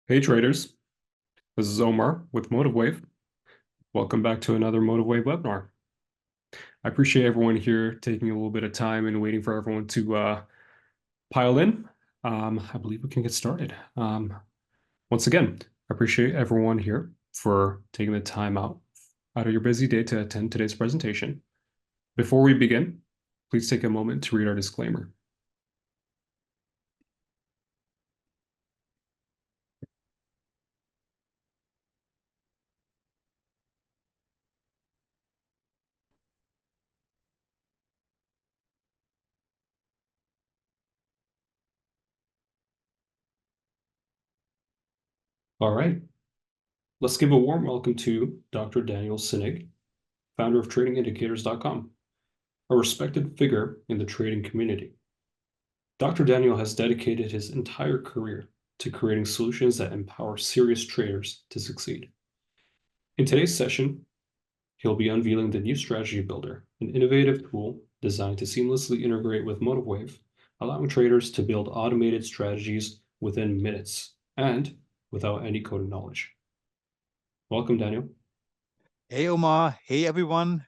Hey traders, this is Omar with MotiveWave. Welcome back to another MotiveWave webinar. I appreciate everyone here taking a little bit of time and waiting for everyone to pile in. I believe we can get started. Once again, I appreciate everyone here for taking the time out of your busy day to attend today's presentation. Before we begin, please take a moment to read our disclaimer. All right, let's give a warm welcome to Dr. Daniel Sinnig, founder of TradingIndicators.com, a respected figure in the trading community. Dr. Daniel has dedicated his entire career to creating solutions that empower serious traders to succeed. In today's session, he'll be unveiling the new Strategy Builder, an innovative tool designed to seamlessly integrate with MotiveWave, allowing traders to build automated strategies within minutes and without any coding knowledge. Welcome, Daniel. Hey, Omar. Hey, everyone.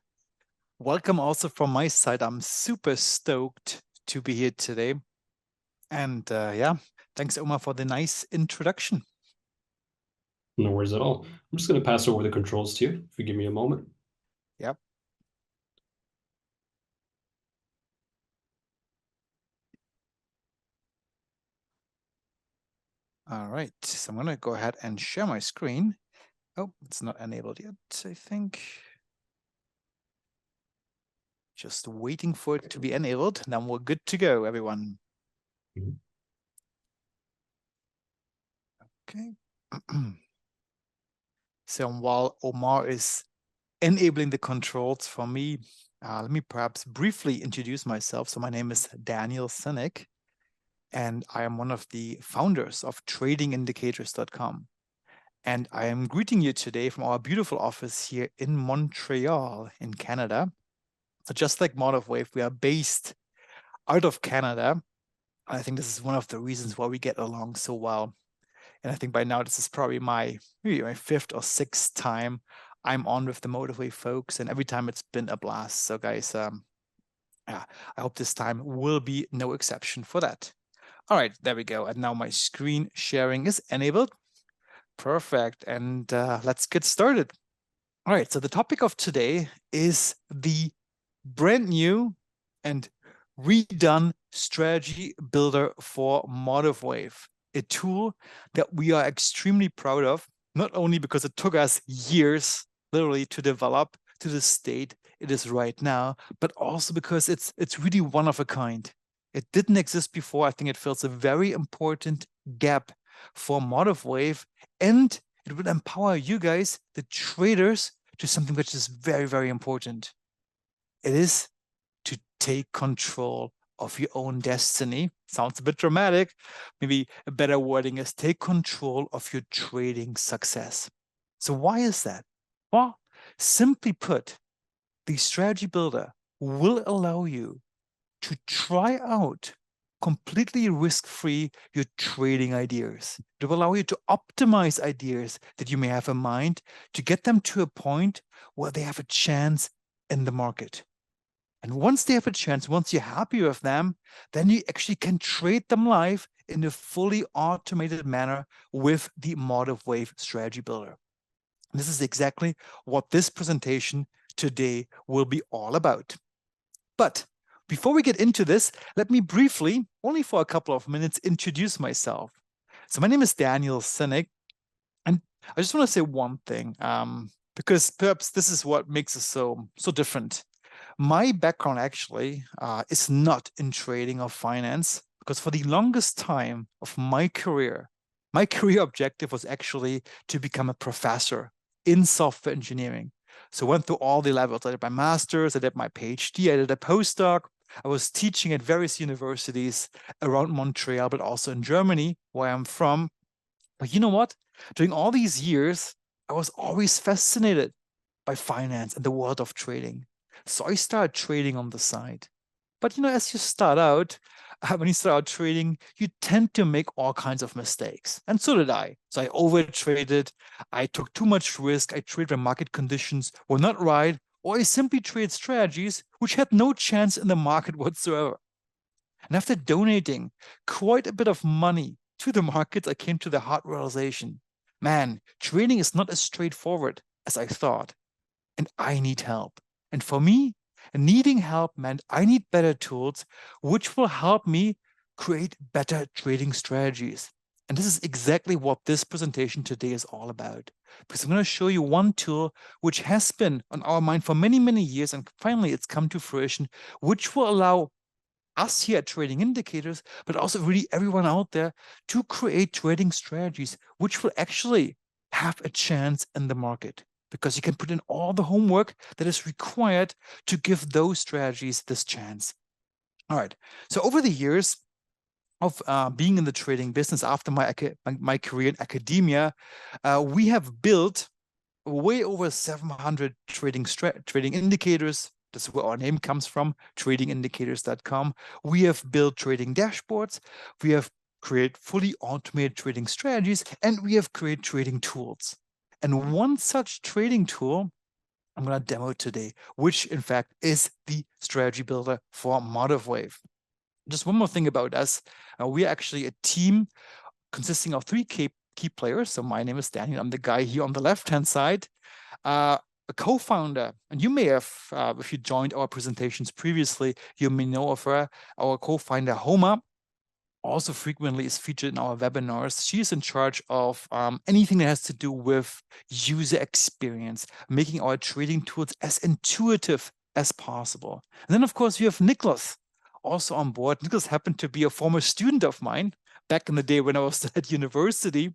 Welcome also from my side. I'm super stoked to be here today. And yeah, thanks, Omar, for the nice introduction. No worries at all. I'm just going to pass over the controls to you, if you give me a moment. Yep. All right. So I'm going to go ahead and share my screen. Oh, it's not enabled yet, I think. Just waiting for it to be enabled. Then we're good to go, everyone. Okay. So while Omar is enabling the controls for me, let me perhaps briefly introduce myself. So my name is Daniel Sinnig, and I am one of the founders of TradingIndicators.com. And I am greeting you today from our beautiful office here in Montreal in Canada. So just like MotiveWave, we are based out of Canada. I think this is one of the reasons why we get along so well. And I think by now this is probably maybe my fifth or sixth time I'm on with the MotiveWave folks, and every time it's been a blast. So guys, yeah, I hope this time will be no exception for that. All right, there we go. And now my screen sharing is enabled. Perfect. And let's get started. All right, so the topic of today is the brand new and redone strategy builder for MotiveWave, a tool that we are extremely proud of, not only because it took us years literally to develop to the state it is right now, but also because it's really one of a kind. It didn't exist before. I think it fills a very important gap for MotiveWave, and it will empower you guys, the traders, to something which is very, very important. It is to take control of your own destiny. Sounds a bit dramatic. Maybe a better wording is take control of your trading success. So why is that? Well, simply put, the strategy builder will allow you to try out completely risk-free your trading ideas. It will allow you to optimize ideas that you may have in mind to get them to a point where they have a chance in the market. And once they have a chance, once you're happy with them, then you actually can trade them live in a fully automated manner with the MotiveWave Strategy Builder. This is exactly what this presentation today will be all about. But before we get into this, let me briefly, only for a couple of minutes, introduce myself. So my name is Daniel Sinnig, and I just want to say one thing, because perhaps this is what makes us so different. My background actually is not in trading or finance, because for the longest time of my career objective was actually to become a professor in software engineering. So I went through all the levels. I did my master's, I did my PhD, I did a postdoc. I was teaching at various universities around Montreal, but also in Germany, where I'm from. But you know what? During all these years, I was always fascinated by finance and the world of trading. So I started trading on the side. But as you start out, when you start out trading, you tend to make all kinds of mistakes. And so did I. So I overtraded. I took too much risk. I traded when market conditions were not right, or I simply traded strategies which had no chance in the market whatsoever. And after donating quite a bit of money to the markets, I came to the hard realization, man, trading is not as straightforward as I thought, and I need help. And for me, needing help meant I need better tools, which will help me create better trading strategies. And this is exactly what this presentation today is all about. Because I'm going to show you one tool which has been on our mind for many, many years, and finally it's come to fruition, which will allow us here at Trading Indicators, but also really everyone out there to create trading strategies which will actually have a chance in the market, because you can put in all the homework that is required to give those strategies this chance. All right. So over the years of being in the trading business, after my career in academia, we have built way over 700 trading indicators. That's where our name comes from, tradingindicators.com. We have built trading dashboards. We have created fully automated trading strategies, and we have created trading tools. And one such trading tool I'm going to demo today, which in fact is the strategy builder for MotiveWave. Just one more thing about us. We are actually a team consisting of three key players. So my name is Daniel. I'm the guy here on the left-hand side. A co-founder, and you may have, if you joined our presentations previously, you may know of her, our co-founder, Homa, also frequently is featured in our webinars. She is in charge of anything that has to do with user experience, making our trading tools as intuitive as possible. And then, of course, you have Nicholas also on board. Nicholas happened to be a former student of mine back in the day when I was at university.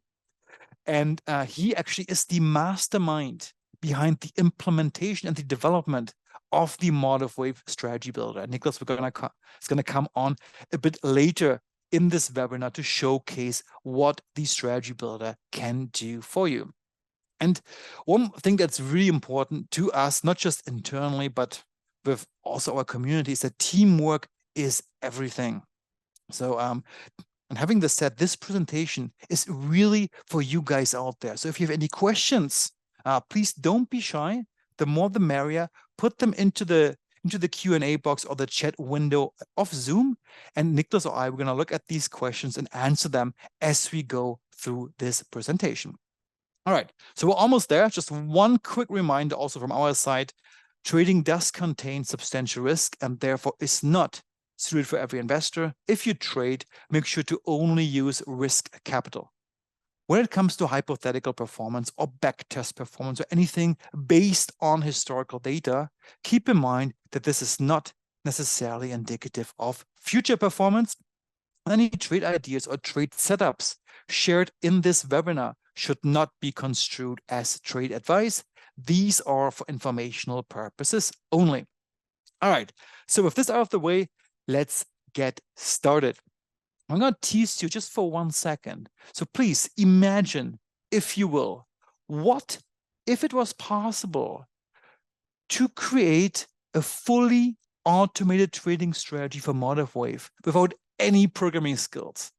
And he actually is the mastermind behind the implementation and the development of the MotiveWave strategy builder. Nicholas is going to come on a bit later in this webinar to showcase what the strategy builder can do for you. And one thing that's really important to us, not just internally, but with also our community, is that teamwork is everything. So and having this said, this presentation is really for you guys out there. So if you have any questions, please don't be shy. The more the merrier. Put them into the Q&A box or the chat window of Zoom. And Nicholas or I, we're going to look at these questions and answer them as we go through this presentation. All right, so we're almost there. Just one quick reminder also from our side. Trading does contain substantial risk and therefore is not suited for every investor. If you trade, make sure to only use risk capital. When it comes to hypothetical performance or backtest performance or anything based on historical data, keep in mind that this is not necessarily indicative of future performance. Any trade ideas or trade setups shared in this webinar should not be construed as trade advice. These are for informational purposes only. All right, so with this out of the way, let's get started. I'm going to tease you just for 1 second. So please imagine, if you will, what if it was possible to create a fully automated trading strategy for MotiveWave without any programming skills?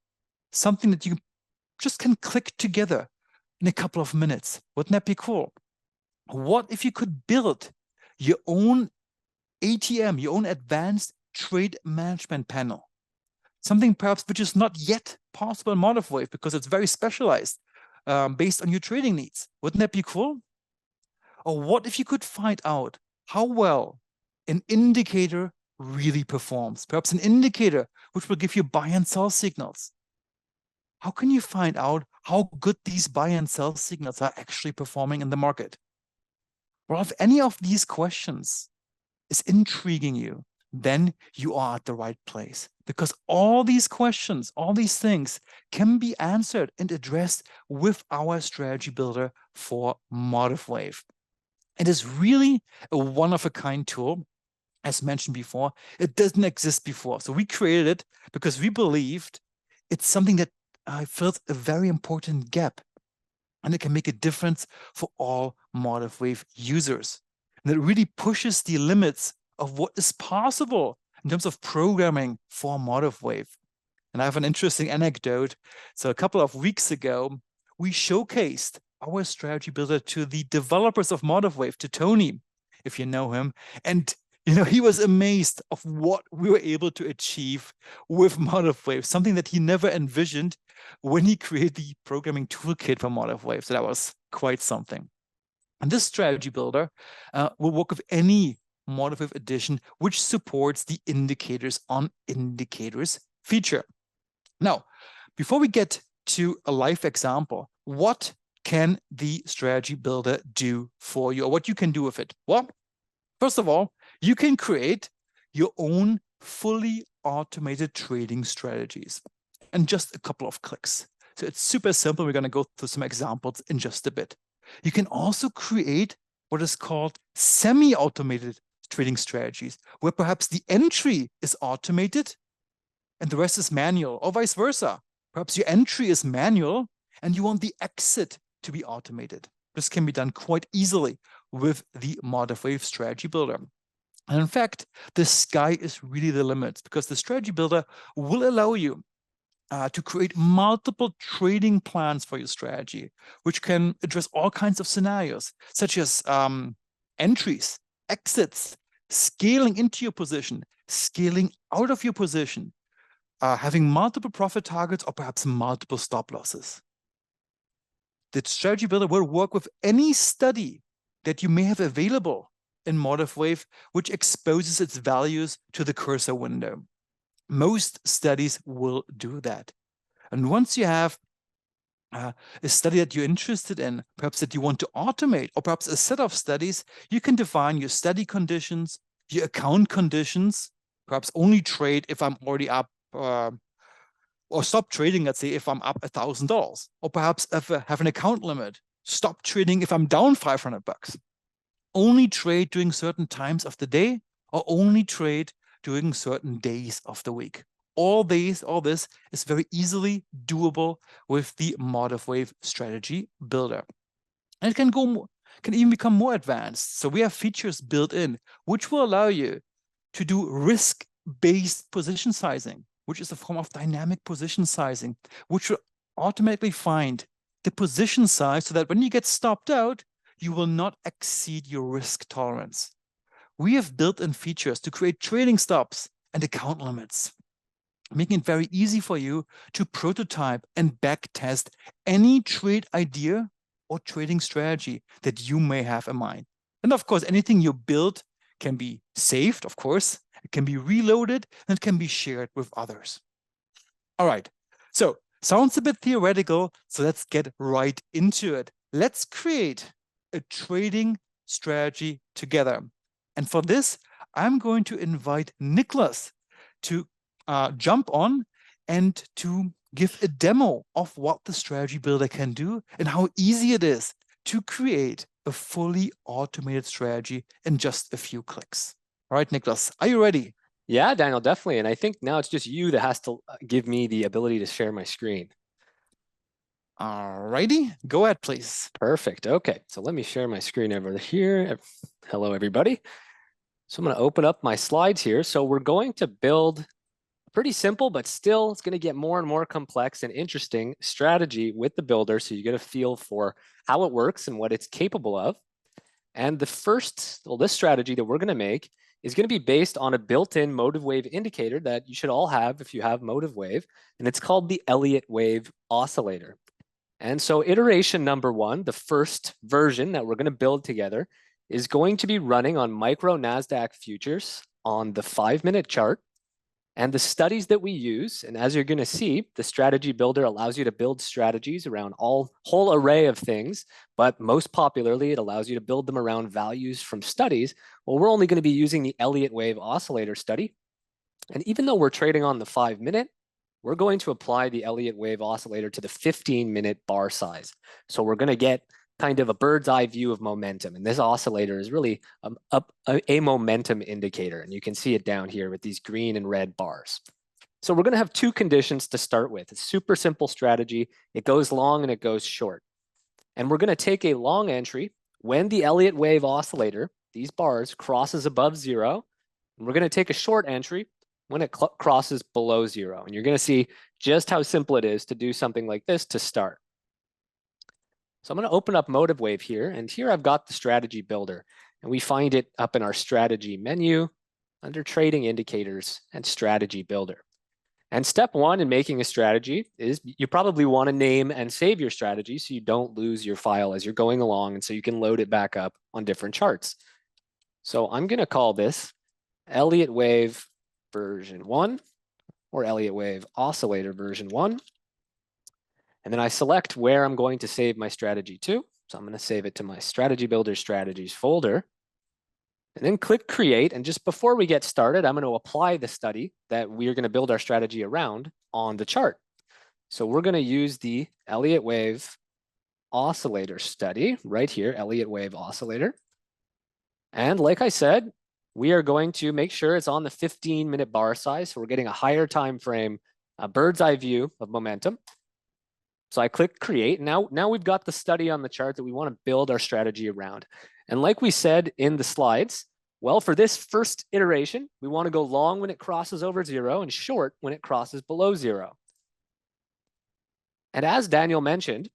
Something that you just can click together in a couple of minutes. Wouldn't that be cool? What if you could build your own ATM, your own advanced trade management panel? Something perhaps which is not yet possible in MotiveWave because it's very specialized based on your trading needs. Wouldn't that be cool? Or what if you could find out how well an indicator really performs? Perhaps an indicator which will give you buy and sell signals. How can you find out how good these buy and sell signals are actually performing in the market? Well, if any of these questions is intriguing you, then you are at the right place, because all these questions, all these things can be answered and addressed with our strategy builder for MotiveWave. It is really a one-of-a-kind tool. As mentioned before, it doesn't exist before. So we created it because we believed it's something that fills a very important gap, and it can make a difference for all MotiveWave users. And it really pushes the limits of what is possible in terms of programming for MotiveWave. And I have an interesting anecdote. So a couple of weeks ago, we showcased our strategy builder to the developers of MotiveWave, to Tony, if you know him. And he was amazed of what we were able to achieve with MotiveWave, something that he never envisioned when he created the programming toolkit for MotiveWave. So that was quite something. And this strategy builder will work with any MotiveWave edition which supports the indicators on indicators feature. Now, before we get to a live example, what can the strategy builder do for you, or what you can do with it? Well, first of all, you can create your own fully automated trading strategies in just a couple of clicks. So it's super simple. We're going to go through some examples in just a bit. You can also create what is called semi-automated trading strategies, where perhaps the entry is automated and the rest is manual, or vice versa. Perhaps your entry is manual and you want the exit to be automated. This can be done quite easily with the MotiveWave strategy builder. And in fact, the sky is really the limit, because the strategy builder will allow you to create multiple trading plans for your strategy, which can address all kinds of scenarios, such as entries, exits, scaling into your position, scaling out of your position, having multiple profit targets, or perhaps multiple stop losses. The strategy builder will work with any study that you may have available in MotiveWave, which exposes its values to the cursor window. Most studies will do that. And once you have a study that you're interested in, perhaps that you want to automate, or perhaps a set of studies, you can define your study conditions, your account conditions, perhaps only trade if I'm already up, or stop trading, let's say, if I'm up $1,000, or perhaps if I have an account limit, stop trading if I'm down $500. Only trade during certain times of the day, or only trade during certain days of the week. All this is very easily doable with the MotiveWave strategy builder. And it can even become more advanced. So we have features built in which will allow you to do risk-based position sizing, which is a form of dynamic position sizing, which will automatically find the position size so that when you get stopped out, you will not exceed your risk tolerance. We have built in features to create trading stops and account limits, making it very easy for you to prototype and backtest any trade idea or trading strategy that you may have in mind. And of course, anything you build can be saved, of course, it can be reloaded, and it can be shared with others. All right, so sounds a bit theoretical, so let's get right into it. Let's create a trading strategy together. And for this, I'm going to invite Nicholas to jump on and to give a demo of what the strategy builder can do and how easy it is to create a fully automated strategy in just a few clicks. All right, Nicholas, are you ready? Yeah, Daniel, definitely. And I think now it's just you that has to give me the ability to share my screen. All righty, go ahead, please. Perfect. Okay, so let me share my screen over here. Hello, everybody. So I'm going to open up my slides here. So we're going to build a pretty simple, but still it's going to get more and more complex and interesting strategy with the builder. So you get a feel for how it works and what it's capable of. And this strategy that we're going to make is going to be based on a built-in MotiveWave indicator that you should all have if you have MotiveWave, and it's called the Elliott Wave Oscillator. And so iteration number 1, the first version that we're going to build together, is going to be running on micro NASDAQ futures on the 5-minute chart. And the studies that we use, and as you're going to see, the strategy builder allows you to build strategies around whole array of things, but most popularly, it allows you to build them around values from studies. Well, we're only going to be using the Elliott Wave Oscillator study. And even though we're trading on the 5-minute, we're going to apply the Elliott Wave Oscillator to the 15-minute bar size. So we're going to get kind of a bird's eye view of momentum. And this oscillator is really a momentum indicator. And you can see it down here with these green and red bars. So we're going to have 2 conditions to start with. It's a super simple strategy. It goes long and it goes short. And we're going to take a long entry when the Elliott Wave Oscillator, these bars, crosses above 0. And we're going to take a short entry when it crosses below 0. And you're going to see just how simple it is to do something like this to start. So I'm going to open up MotiveWave here, and here I've got the strategy builder, and we find it up in our strategy menu under trading indicators and strategy builder. And step one in making a strategy is you probably want to name and save your strategy so you don't lose your file as you're going along, and so you can load it back up on different charts. So I'm going to call this Elliott Wave version 1 or Elliott Wave Oscillator version 1. And then I select where I'm going to save my strategy to. So I'm going to save it to my strategy builder strategies folder. And then click create. And just before we get started, I'm going to apply the study that we're going to build our strategy around on the chart. So we're going to use the Elliott Wave Oscillator study right here, Elliott Wave Oscillator. And like I said, we are going to make sure it's on the 15-minute bar size. So we're getting a higher time frame, a bird's eye view of momentum. So I click create. Now we've got the study on the chart that we want to build our strategy around. And like we said in the slides, well, for this first iteration, we want to go long when it crosses over 0 and short when it crosses below 0. And as Daniel mentioned,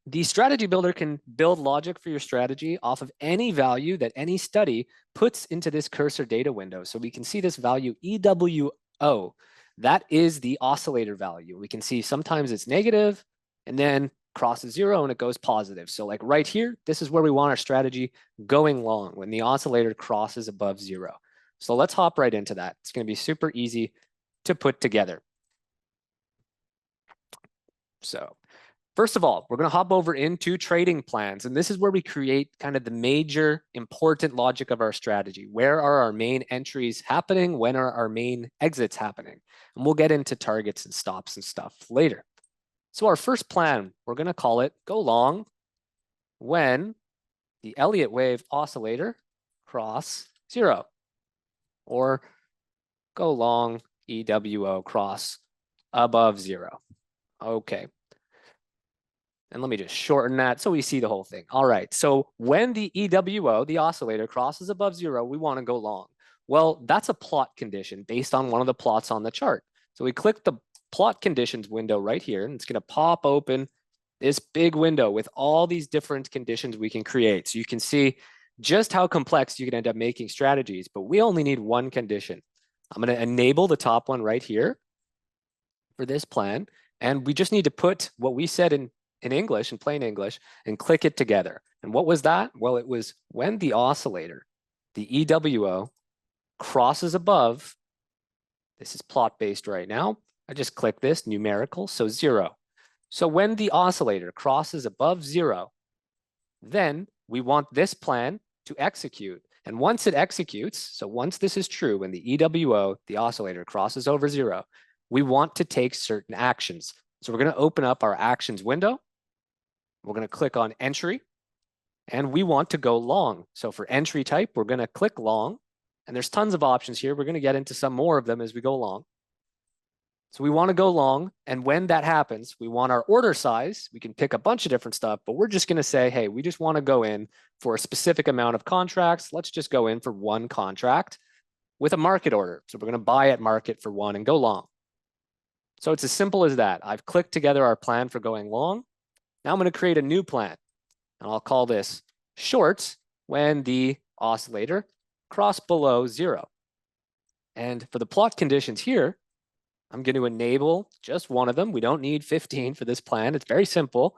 the strategy builder can build logic for your strategy off of any value that any study puts into this cursor data window. So we can see this value EWO. That is the oscillator value. We can see sometimes it's negative and then crosses 0 and it goes positive. So like right here, this is where we want our strategy going long when the oscillator crosses above 0. So let's hop right into that. It's going to be super easy to put together. So first of all, we're going to hop over into trading plans. And this is where we create kind of the major important logic of our strategy. Where are our main entries happening? When are our main exits happening? And we'll get into targets and stops and stuff later. So our first plan, we're going to call it go long when the Elliott Wave Oscillator cross 0, or go long EWO cross above 0. Okay. And let me just shorten that so we see the whole thing. All right, so when the EWO, the oscillator, crosses above 0, we want to go long. Well, that's a plot condition based on one of the plots on the chart. So we click the plot conditions window right here, and it's going to pop open this big window with all these different conditions we can create. So you can see just how complex you can end up making strategies, but we only need one condition. I'm going to enable the top one right here for this plan, and we just need to put what we said in English, in plain English, and click it together. And what was that? Well, it was when the oscillator, the EWO, crosses above, this is plot-based right now, I just click this, numerical, so 0. So when the oscillator crosses above 0, then we want this plan to execute. And once it executes, so once this is true, when the EWO, the oscillator, crosses over 0, we want to take certain actions. So we're going to open up our actions window. We're going to click on entry, and we want to go long. So for entry type, we're going to click long, and there's tons of options here. We're going to get into some more of them as we go along. So we want to go long, and when that happens, we want our order size. We can pick a bunch of different stuff, but we're just going to say, hey, we just want to go in for a specific amount of contracts. Let's just go in for one contract with a market order. So we're going to buy at market for 1 and go long. So it's as simple as that. I've clicked together our plan for going long. Now I'm going to create a new plan, and I'll call this short when the oscillator crosses below 0. And for the plot conditions here, I'm going to enable just one of them. We don't need 15 for this plan. It's very simple.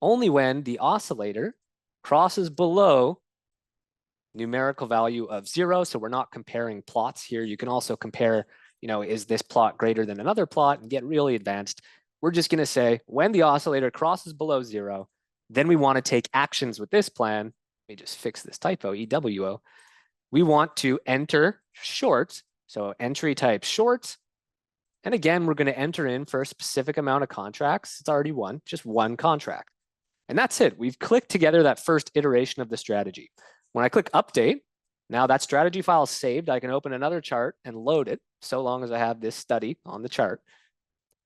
Only when the oscillator crosses below numerical value of 0. So we're not comparing plots here. You can also compare, is this plot greater than another plot and get really advanced. We're just going to say when the oscillator crosses below 0, then we want to take actions with this plan. Let me just fix this typo, EWO. We want to enter short. So entry type short. And again, we're going to enter in for a specific amount of contracts. It's already one, just one contract. And that's it. We've clicked together that first iteration of the strategy. When I click update, now that strategy file is saved. I can open another chart and load it, so long as I have this study on the chart.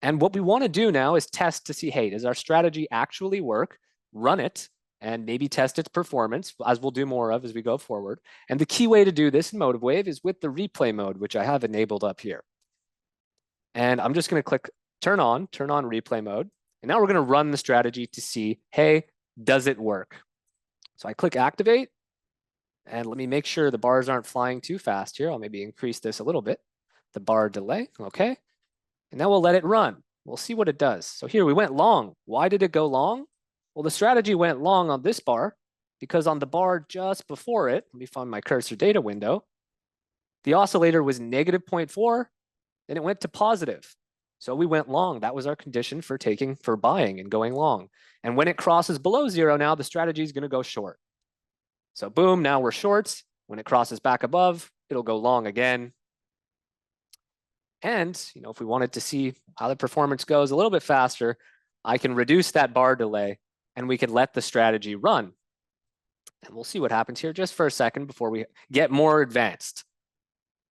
And what we want to do now is test to see, hey, does our strategy actually work? Run it. and maybe test its performance, as we'll do more of as we go forward. And the key way to do this in MotiveWave is with the replay mode, which I have enabled up here. And I'm just going to click turn on replay mode. And now we're going to run the strategy to see, hey, does it work? So I click activate. And let me make sure the bars aren't flying too fast here. I'll maybe increase this a little bit. The bar delay, okay. And now we'll let it run. We'll see what it does. So here we went long. Why did it go long? Well, the strategy went long on this bar because on the bar just before it, let me find my cursor data window, the oscillator was negative 0.4, then it went to positive. So we went long. That was our condition for buying and going long. And when it crosses below 0 now, the strategy is going to go short. So boom, now we're shorts. When it crosses back above, it'll go long again. And if we wanted to see how the performance goes a little bit faster, I can reduce that bar delay and we can let the strategy run. And we'll see what happens here just for a second before we get more advanced.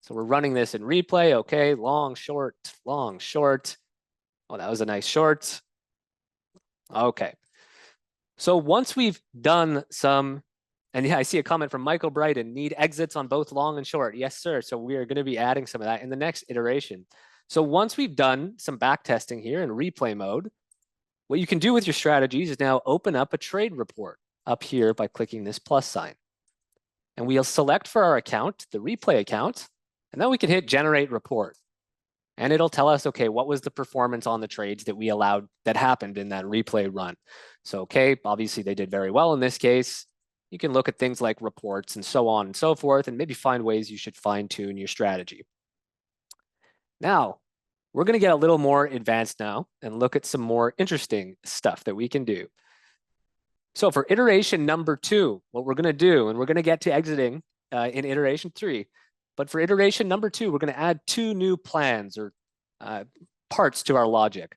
So we're running this in replay. Okay, long, short, long, short. Oh, that was a nice short. Okay. So once we've done some, and yeah, I see a comment from Michael Brighton, need exits on both long and short. Yes, sir. So we are going to be adding some of that in the next iteration. So once we've done some back testing here in replay mode, what you can do with your strategies is now open up a trade report up here by clicking this plus sign. And we'll select for our account, the replay account, and then we can hit generate report. And it'll tell us, okay, what was the performance on the trades that we allowed that happened in that replay run? So, okay, obviously they did very well in this case. You can look at things like reports and so on and so forth, and maybe find ways you should fine tune your strategy. Now, we're going to get a little more advanced now and look at some more interesting stuff that we can do. So for iteration number 2, what we're going to do, and we're going to get to exiting in iteration 3, but for iteration number 2, we're going to add 2 new plans or parts to our logic.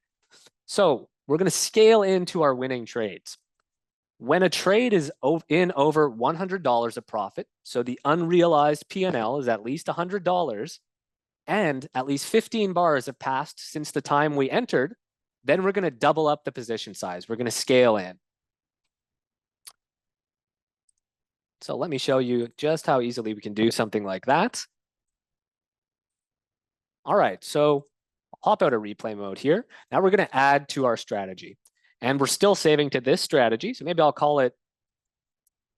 So we're going to scale into our winning trades. When a trade is in over $100 of profit, so the unrealized P&L is at least $100, and at least 15 bars have passed since the time we entered, then we're going to double up the position size. We're going to scale in. So let me show you just how easily we can do something like that. All right, so I'll hop out of replay mode here. Now we're going to add to our strategy. And we're still saving to this strategy, so maybe I'll call it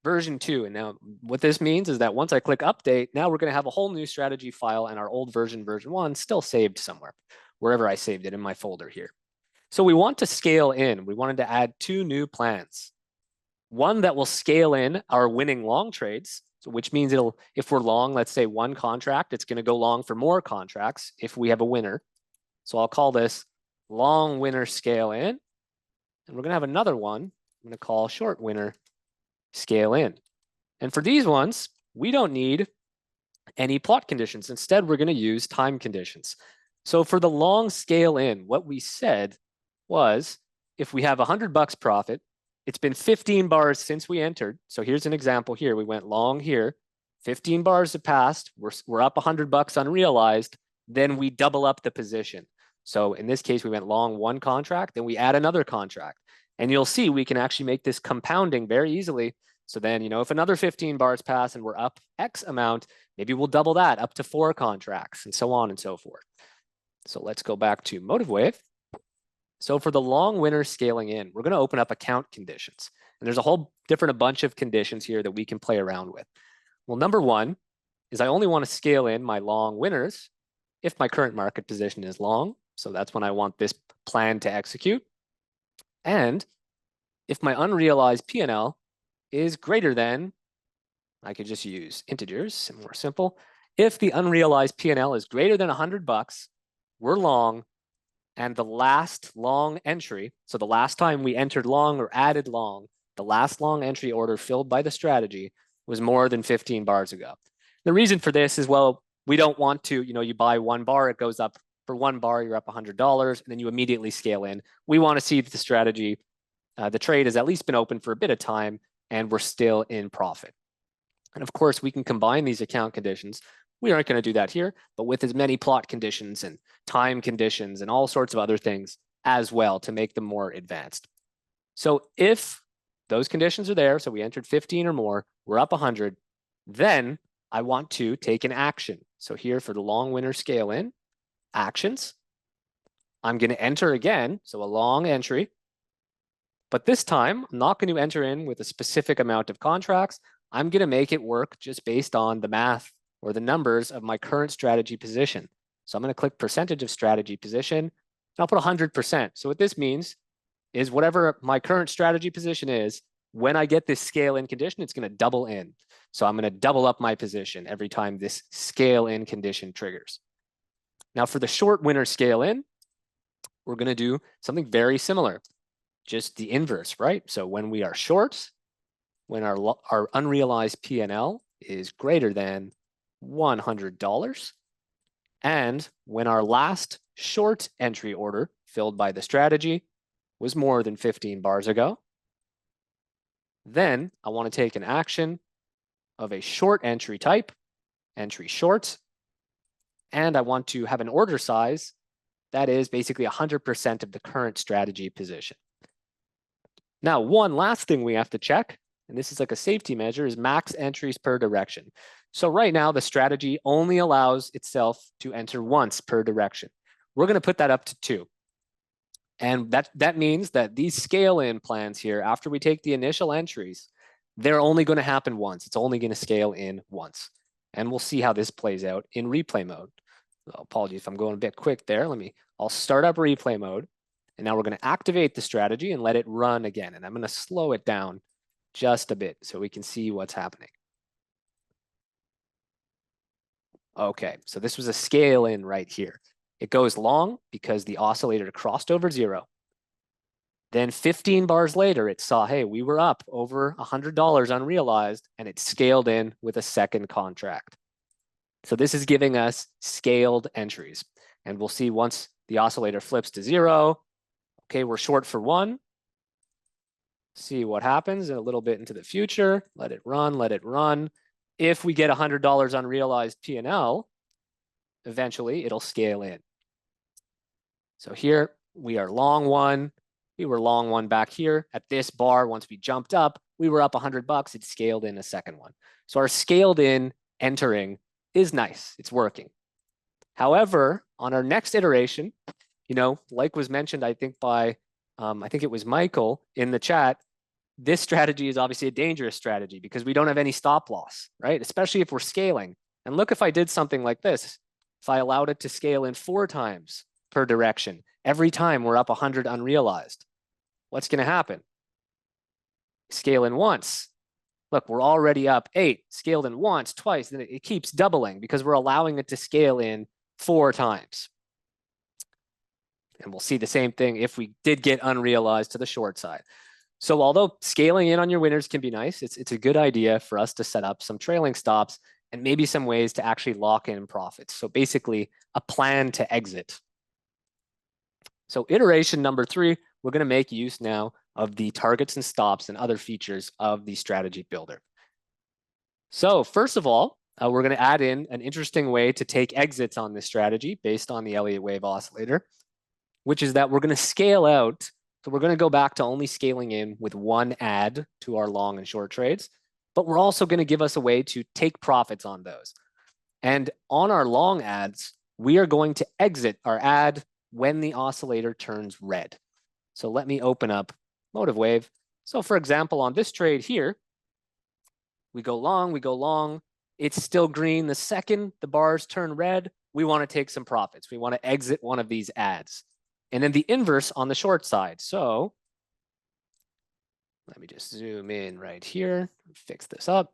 version 2. And now what this means is that once I click update, now we're going to have a whole new strategy file and our old version, version 1, still saved somewhere, wherever I saved it in my folder here. So we want to scale in. We wanted to add 2 new plans. One that will scale in our winning long trades, so which means if we're long, let's say 1 contract, it's going to go long for more contracts if we have a winner. So I'll call this long winner scale in. And we're going to have another one I'm going to call short winner scale in. And for these ones, we don't need any plot conditions. Instead, we're going to use time conditions. So for the long scale in, what we said was if we have $100 profit, it's been 15 bars since we entered. So here's an example here. We went long here. 15 bars have passed. We're up $100 unrealized. Then we double up the position. So in this case, we went long 1 contract, then we add another contract. And you'll see we can actually make this compounding very easily. So then, if another 15 bars pass and we're up X amount, maybe we'll double that up to 4 contracts and so on and so forth. So let's go back to MotiveWave. So for the long winner scaling in, we're going to open up account conditions. And there's a bunch of conditions here that we can play around with. Well, number 1 is I only want to scale in my long winners if my current market position is long. So that's when I want this plan to execute. And if my unrealized P&L is greater than, I could just use integers, more simple. If the unrealized P&L is greater than $100, we're long. And the last long entry, so the last time we entered long or added long, the last long entry order filled by the strategy was more than 15 bars ago. The reason for this is, well, we don't want to, you buy 1 bar, it goes up. For 1 bar, you're up $100, and then you immediately scale in. We want to see that the strategy, the trade has at least been open for a bit of time, and we're still in profit. And of course, we can combine these account conditions. We aren't going to do that here, but with as many plot conditions and time conditions and all sorts of other things as well to make them more advanced. So if those conditions are there. So we entered 15 or more, we're up 100. Then I want to take an action. So here for the long winner scale in, actions, I'm going to enter again. So a long entry. But this time, I'm not going to enter in with a specific amount of contracts. I'm going to make it work just based on the math or the numbers of my current strategy position. So I'm going to click percentage of strategy position, and I'll put 100%. So what this means is whatever my current strategy position is, when I get this scale in condition, it's going to double in. So I'm going to double up my position every time this scale in condition triggers. Now for the short winner scale in, we're going to do something very similar, just the inverse, right? So when we are short, when our unrealized P&L is greater than $100, and when our last short entry order filled by the strategy was more than 15 bars ago, then I want to take an action of a short entry type, entry short, and I want to have an order size that is basically 100% of the current strategy position. Now, one last thing we have to check, and this is like a safety measure, is max entries per direction. So right now, the strategy only allows itself to enter once per direction. We're going to put that up to 2. And that means that these scale in plans here, after we take the initial entries, they're only going to happen once. It's only going to scale in once. And we'll see how this plays out in replay mode. So apologies if I'm going a bit quick there. I'll start up replay mode. And now we're going to activate the strategy and let it run again. And I'm going to slow it down just a bit so we can see what's happening. Okay, so this was a scale in right here. It goes long because the oscillator crossed over 0. Then 15 bars later, it saw, hey, we were up over $100 unrealized, and it scaled in with a second contract. So this is giving us scaled entries. And we'll see once the oscillator flips to 0, okay, we're short for 1. See what happens in a little bit into the future. Let it run, let it run. If we get $100 unrealized P&L, eventually it'll scale in. So here we are long 1. We were long 1 back here at this bar. Once we jumped up, we were up $100. It scaled in a second one. So our scaled in entering is nice. It's working. However, on our next iteration, like was mentioned, I think by, I think it was Michael in the chat, this strategy is obviously a dangerous strategy because we don't have any stop loss, right? Especially if we're scaling. And look, if I did something like this, if I allowed it to scale in 4 times per direction, every time we're up 100 unrealized, what's going to happen? Scale in once. Look, we're already up 8, scaled in once, twice, and it keeps doubling because we're allowing it to scale in 4 times. And we'll see the same thing if we did get unrealized to the short side. So although scaling in on your winners can be nice, it's a good idea for us to set up some trailing stops and maybe some ways to actually lock in profits. So basically a plan to exit. So iteration number 3, we're going to make use now of the targets and stops and other features of the strategy builder. So first of all, we're going to add in an interesting way to take exits on this strategy based on the Elliott wave oscillator, which is that we're going to scale out. So we're going to go back to only scaling in with 1 ad to our long and short trades, but we're also going to give us a way to take profits on those. And on our long ads, we are going to exit our ad when the oscillator turns red. So let me open up MotiveWave. So for example, on this trade here, we go long, it's still green. The second the bars turn red, we want to take some profits. We want to exit one of these ads. And then the inverse on the short side. So let me just zoom in right here, fix this up.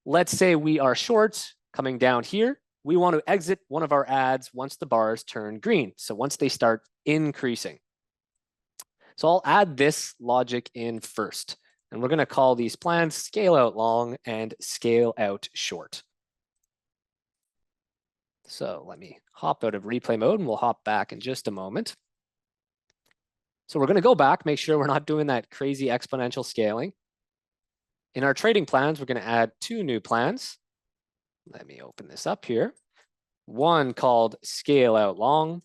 Let's say we are short coming down here. We want to exit one of our ads once the bars turn green. So once they start increasing. So I'll add this logic in first. And we're going to call these plans scale out long and scale out short. So let me hop out of replay mode and we'll hop back in just a moment. So we're going to go back, make sure we're not doing that crazy exponential scaling. In our trading plans, we're going to add 2 new plans. Let me open this up here. One called scale out long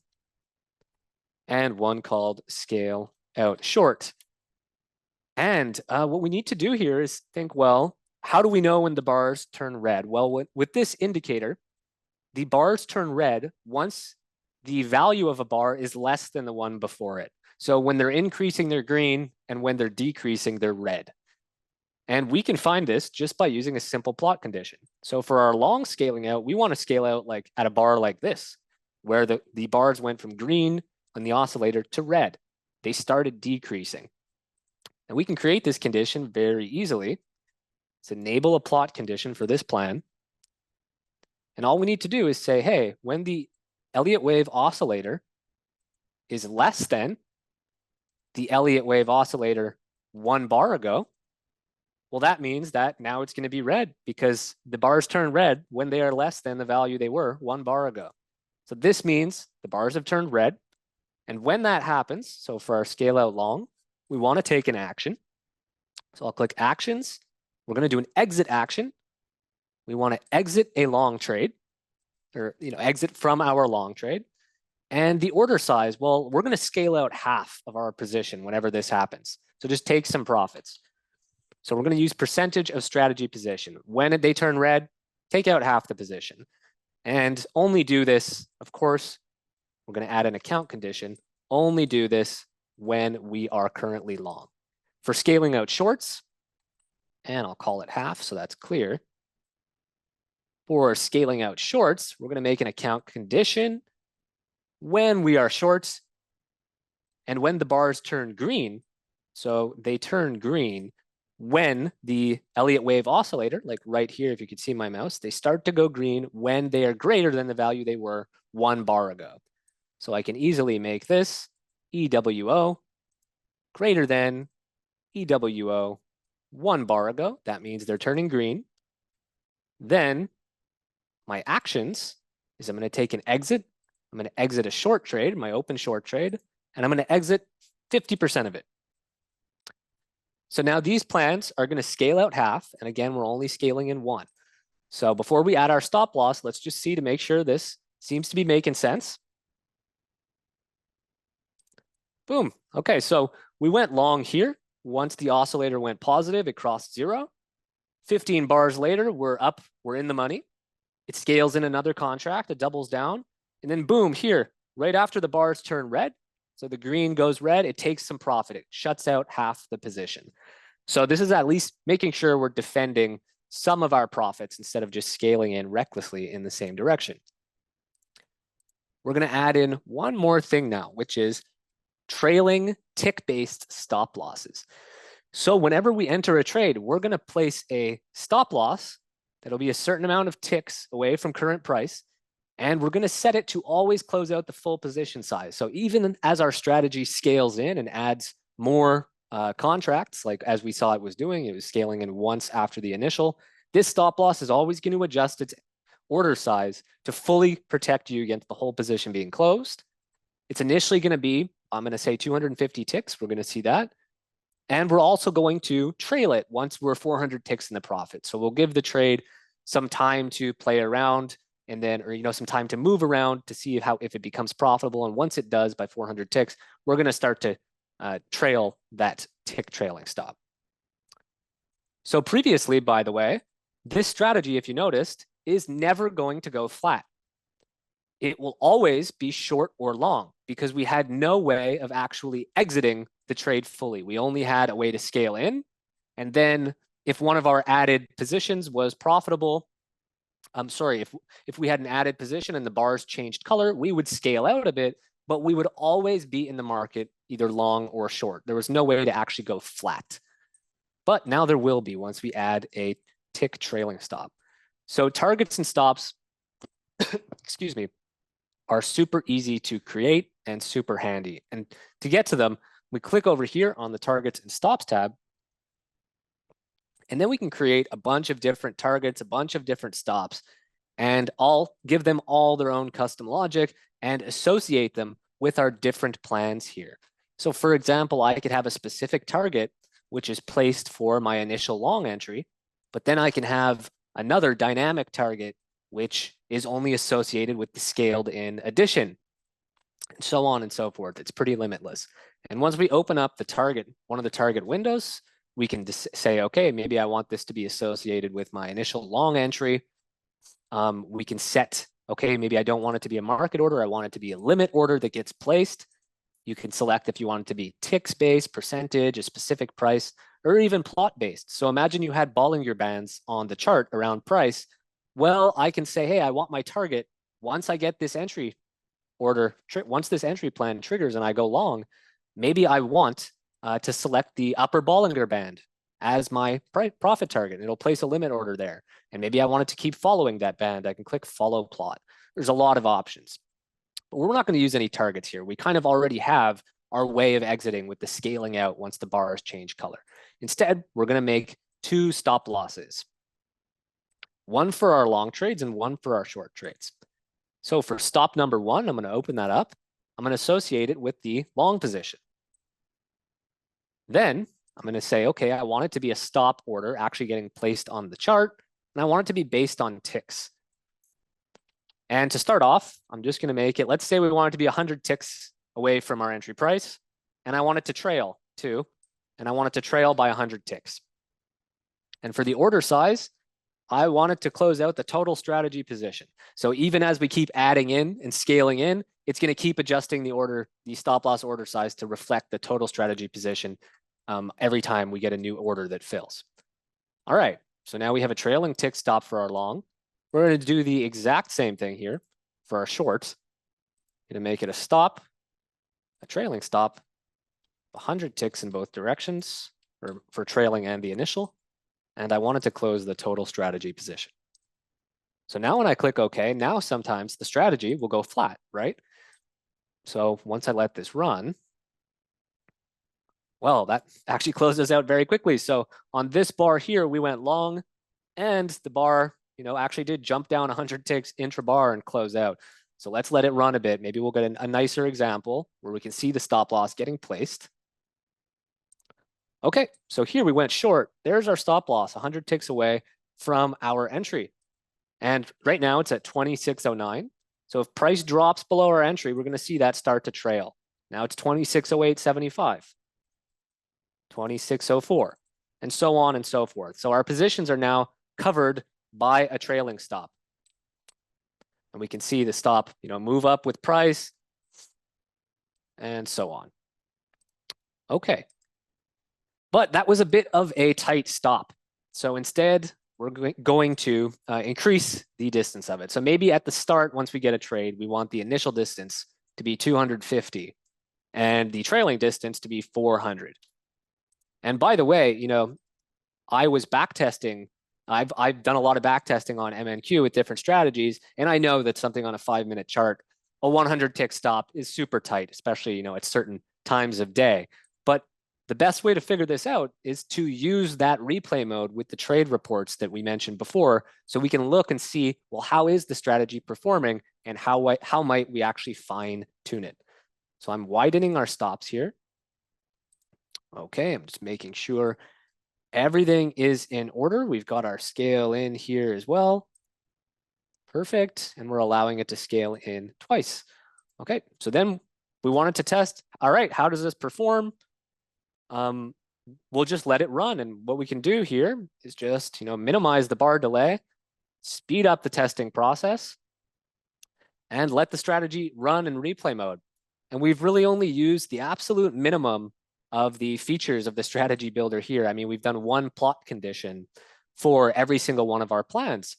and one called scale out short. And what we need to do here is think, well, how do we know when the bars turn red? Well, with this indicator, the bars turn red once the value of a bar is less than the one before it. So when they're increasing, they're green, and when they're decreasing, they're red. And we can find this just by using a simple plot condition. So for our long scaling out, we want to scale out like at a bar like this, where the bars went from green on the oscillator to red. They started decreasing. And we can create this condition very easily. Let's enable a plot condition for this plan. And all we need to do is say, hey, when the Elliott wave oscillator is less than the Elliott wave oscillator 1 bar ago, well, that means that now it's going to be red because the bars turn red when they are less than the value they were 1 bar ago. So this means the bars have turned red. And when that happens, so for our scale out long, we want to take an action. So I'll click actions. We're going to do an exit action. We want to exit a long trade, or exit from our long trade. And the order size, well, we're going to scale out half of our position whenever this happens. So just take some profits. So we're going to use percentage of strategy position. When they turn red, take out half the position. And only do this, of course, we're going to add an account condition, only do this when we are currently long. For scaling out shorts, and I'll call it half so that's clear. For scaling out shorts, we're going to make an account condition when we are shorts and when the bars turn green. So they turn green when the Elliott wave oscillator, like right here, if you could see my mouse, they start to go green when they are greater than the value they were 1 bar ago. So I can easily make this EWO greater than EWO 1 bar ago. That means they're turning green. Then my actions is I'm going to take an exit. I'm going to exit a short trade, my open short trade, and I'm going to exit 50% of it. So now these plans are going to scale out half. And again, we're only scaling in 1. So before we add our stop loss, let's just see to make sure this seems to be making sense. Boom. Okay, so we went long here. Once the oscillator went positive, it crossed 0. 15 bars later, we're up, we're in the money. It scales in another contract, it doubles down. And then boom, here, right after the bars turn red, so the green goes red, it takes some profit. It shuts out half the position. So this is at least making sure we're defending some of our profits instead of just scaling in recklessly in the same direction. We're going to add in one more thing now, which is trailing tick-based stop losses. So whenever we enter a trade, we're going to place a stop loss that'll be a certain amount of ticks away from current price, and we're going to set it to always close out the full position size. So even as our strategy scales in and adds more contracts, like as we saw it was doing, it was scaling in once after the initial, this stop loss is always going to adjust its order size to fully protect you against the whole position being closed. It's initially going to be, I'm going to say 250 ticks. We're going to see that. And we're also going to trail it once we're 400 ticks in the profit. So we'll give the trade some time to play around and then, or some time to move around to see if it becomes profitable. And once it does by 400 ticks, we're going to start to trail that tick trailing stop. So previously, by the way, this strategy, if you noticed, is never going to go flat. It will always be short or long because we had no way of actually exiting the trade fully. We only had a way to scale in. And then if one of our added positions was profitable, if we had an added position and the bars changed color, we would scale out a bit, but we would always be in the market either long or short. There was no way to actually go flat. But now there will be once we add a tick trailing stop. So targets and stops, excuse me, are super easy to create and super handy. And to get to them, we click over here on the targets and stops tab. And then we can create a bunch of different targets, a bunch of different stops, and I'll give them all their own custom logic and associate them with our different plans here. So for example, I could have a specific target, which is placed for my initial long entry, but then I can have another dynamic target, which is only associated with the scaled in addition, and so on and so forth. It's pretty limitless. And once we open up the target, one of the target windows, we can say, okay, maybe I want this to be associated with my initial long entry. We can set, okay, maybe I don't want it to be a market order. I want it to be a limit order that gets placed. You can select if you want it to be ticks-based, percentage, a specific price, or even plot-based. So imagine you had Bollinger Bands on the chart around price. Well, I can say, hey, I want my target. Once I get this entry order, once this entry plan triggers and I go long, maybe I want to select the upper Bollinger Band as my profit target. It'll place a limit order there. And maybe I want it to keep following that band. I can click follow plot. There's a lot of options. But we're not going to use any targets here. We kind of already have our way of exiting with the scaling out once the bars change color. Instead, we're going to make 2 stop losses. One for our long trades and one for our short trades. So for stop number 1, I'm going to open that up. I'm going to associate it with the long position. Then I'm going to say, okay, I want it to be a stop order actually getting placed on the chart, and I want it to be based on ticks. And to start off, I'm just going to make it, let's say we want it to be 100 ticks away from our entry price, and I want it to trail too, and I want it to trail by 100 ticks. And for the order size, I want it to close out the total strategy position. So even as we keep adding in and scaling in, it's going to keep adjusting the stop loss order size to reflect the total strategy position every time we get a new order that fills. All right, so now we have a trailing tick stop for our long. We're going to do the exact same thing here for our short. Going to make it a stop, a trailing stop, 100 ticks in both directions for trailing and the initial. And I want it to close the total strategy position. So now when I click OK, now sometimes the strategy will go flat, right? So once I let this run, well, that actually closes out very quickly. So on this bar here, we went long, and the bar, actually did jump down 100 ticks intra-bar and close out. So let's let it run a bit. Maybe we'll get a nicer example where we can see the stop loss getting placed. Okay, so here we went short. There's our stop loss, 100 ticks away from our entry. And right now it's at 26.09. So if price drops below our entry, we're going to see that start to trail. Now it's 26.0875, 26.04, and so on and so forth. So our positions are now covered by a trailing stop. And we can see the stop, move up with price and so on. Okay. But that was a bit of a tight stop. So instead, we're going to increase the distance of it. So maybe at the start, once we get a trade, we want the initial distance to be 250 and the trailing distance to be 400. And by the way, I was backtesting. I've done a lot of backtesting on MNQ with different strategies, and I know that something on a 5-minute chart, a 100 tick stop is super tight, especially at certain times of day. But the best way to figure this out is to use that replay mode with the trade reports that we mentioned before, so we can look and see, well, how is the strategy performing, and how might we actually fine tune it? So I'm widening our stops here. Okay, I'm just making sure everything is in order. We've got our scale in here as well. Perfect. And we're allowing it to scale in twice. Okay, so then we wanted to test, all right, how does this perform? We'll just let it run. And what we can do here is just, minimize the bar delay, speed up the testing process, and let the strategy run in replay mode. And we've really only used the absolute minimum of the features of the strategy builder here. I mean, we've done one plot condition for every single one of our plans.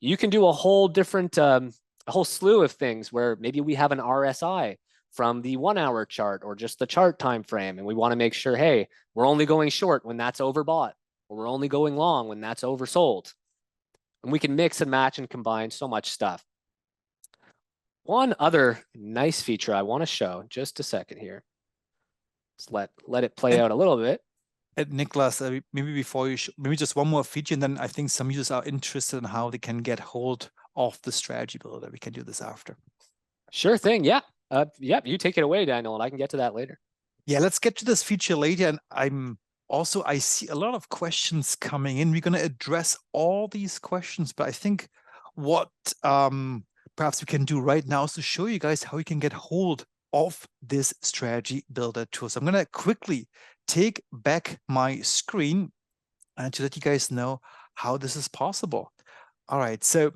You can do a whole different, a whole slew of things where maybe we have an RSI from the 1-hour chart or just the chart time frame, and we want to make sure, hey, we're only going short when that's overbought, or we're only going long when that's oversold. And we can mix and match and combine so much stuff. One other nice feature I want to show, just a second here. Just let it play out a little bit. Nicholas, maybe before you maybe just one more feature, and then I think some users are interested in how they can get hold of the strategy builder. We can do this after. Sure thing. Yeah. You take it away, Daniel, and I can get to that later. Yeah, let's get to this feature later. And I see a lot of questions coming in. We're going to address all these questions, but I think what perhaps we can do right now is to show you guys how you can get hold of this strategy builder tool. So I'm going to quickly take back my screen and to let you guys know how this is possible. All right, so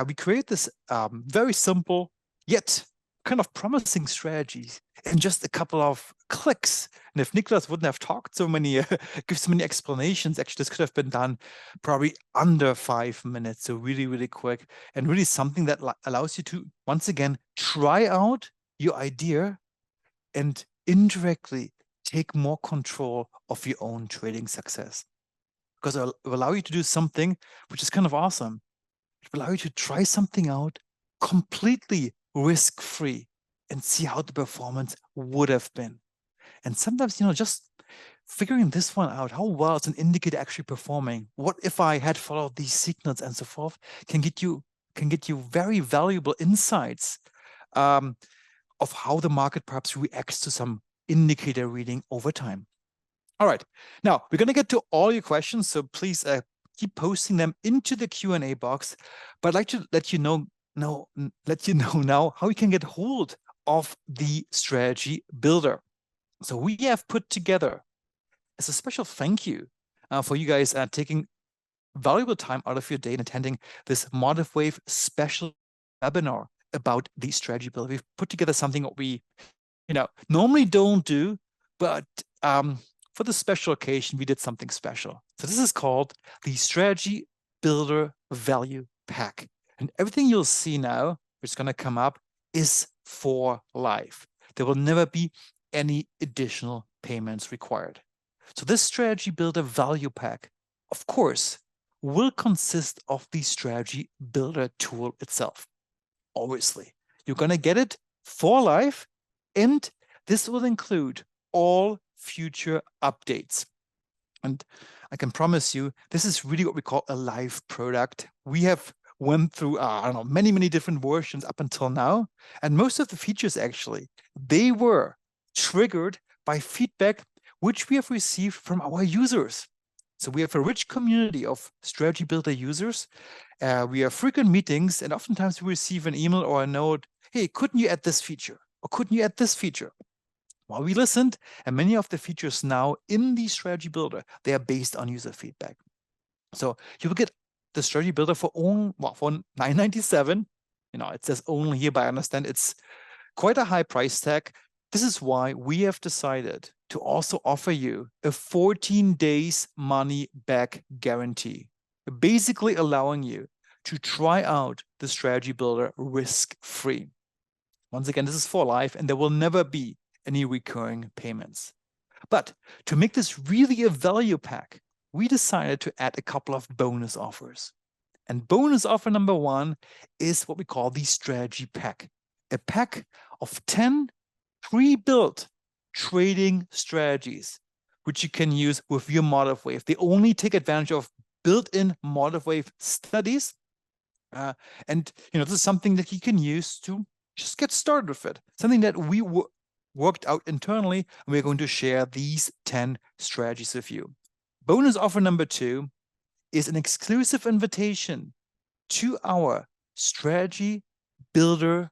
we create this very simple yet kind of promising strategies in just a couple of clicks. And if Niklas wouldn't have talked so many, give so many explanations, actually this could have been done probably under 5 minutes. So really, really quick, and really something that allows you to, once again, try out your idea and indirectly take more control of your own trading success. Because it will allow you to do something which is kind of awesome. It will allow you to try something out completely risk-free and see how the performance would have been. And sometimes, you know, just figuring this one out, how well is an indicator actually performing? What if I had followed these signals and so forth, can get you very valuable insights of how the market perhaps reacts to some indicator reading over time. All right, now we're going to get to all your questions, so please keep posting them into the Q&A box. But I'd like to let you know now how you can get hold of the strategy builder. So we have put together as a special thank you for you guys taking valuable time out of your day and attending this MotiveWave special webinar about the strategy builder. We've put together something that we, normally don't do, but for the special occasion, we did something special. So this is called the Strategy Builder Value Pack. And everything you'll see now, which is going to come up, is for life. There will never be any additional payments required. So this Strategy Builder Value Pack, of course, will consist of the Strategy Builder tool itself. Obviously, you're going to get it for life, and this will include all future updates. And I can promise you, this is really what we call a live product. We have went through, many different versions up until now. And most of the features, actually, they were triggered by feedback which we have received from our users. So we have a rich community of Strategy Builder users. We have frequent meetings, and oftentimes we receive an email or a note, hey, couldn't you add this feature? Or couldn't you add this feature? Well, we listened, and many of the features now in the Strategy Builder, they are based on user feedback. So you will get the Strategy Builder for $9.97. It says only here, but I understand it's quite a high price tag. This is why we have decided to also offer you a 14 days money back guarantee, basically allowing you to try out the Strategy Builder risk-free. Once again, this is for life, and there will never be any recurring payments. But to make this really a value pack, we decided to add a couple of bonus offers. And bonus offer number one is what we call the Strategy Pack, a pack of 10 pre-built trading strategies, which you can use with your MotiveWave. They only take advantage of built-in MotiveWave studies. And this is something that you can use to just get started with it. Something that we worked out internally, and we're going to share these 10 strategies with you. Bonus offer number two is an exclusive invitation to our Strategy Builder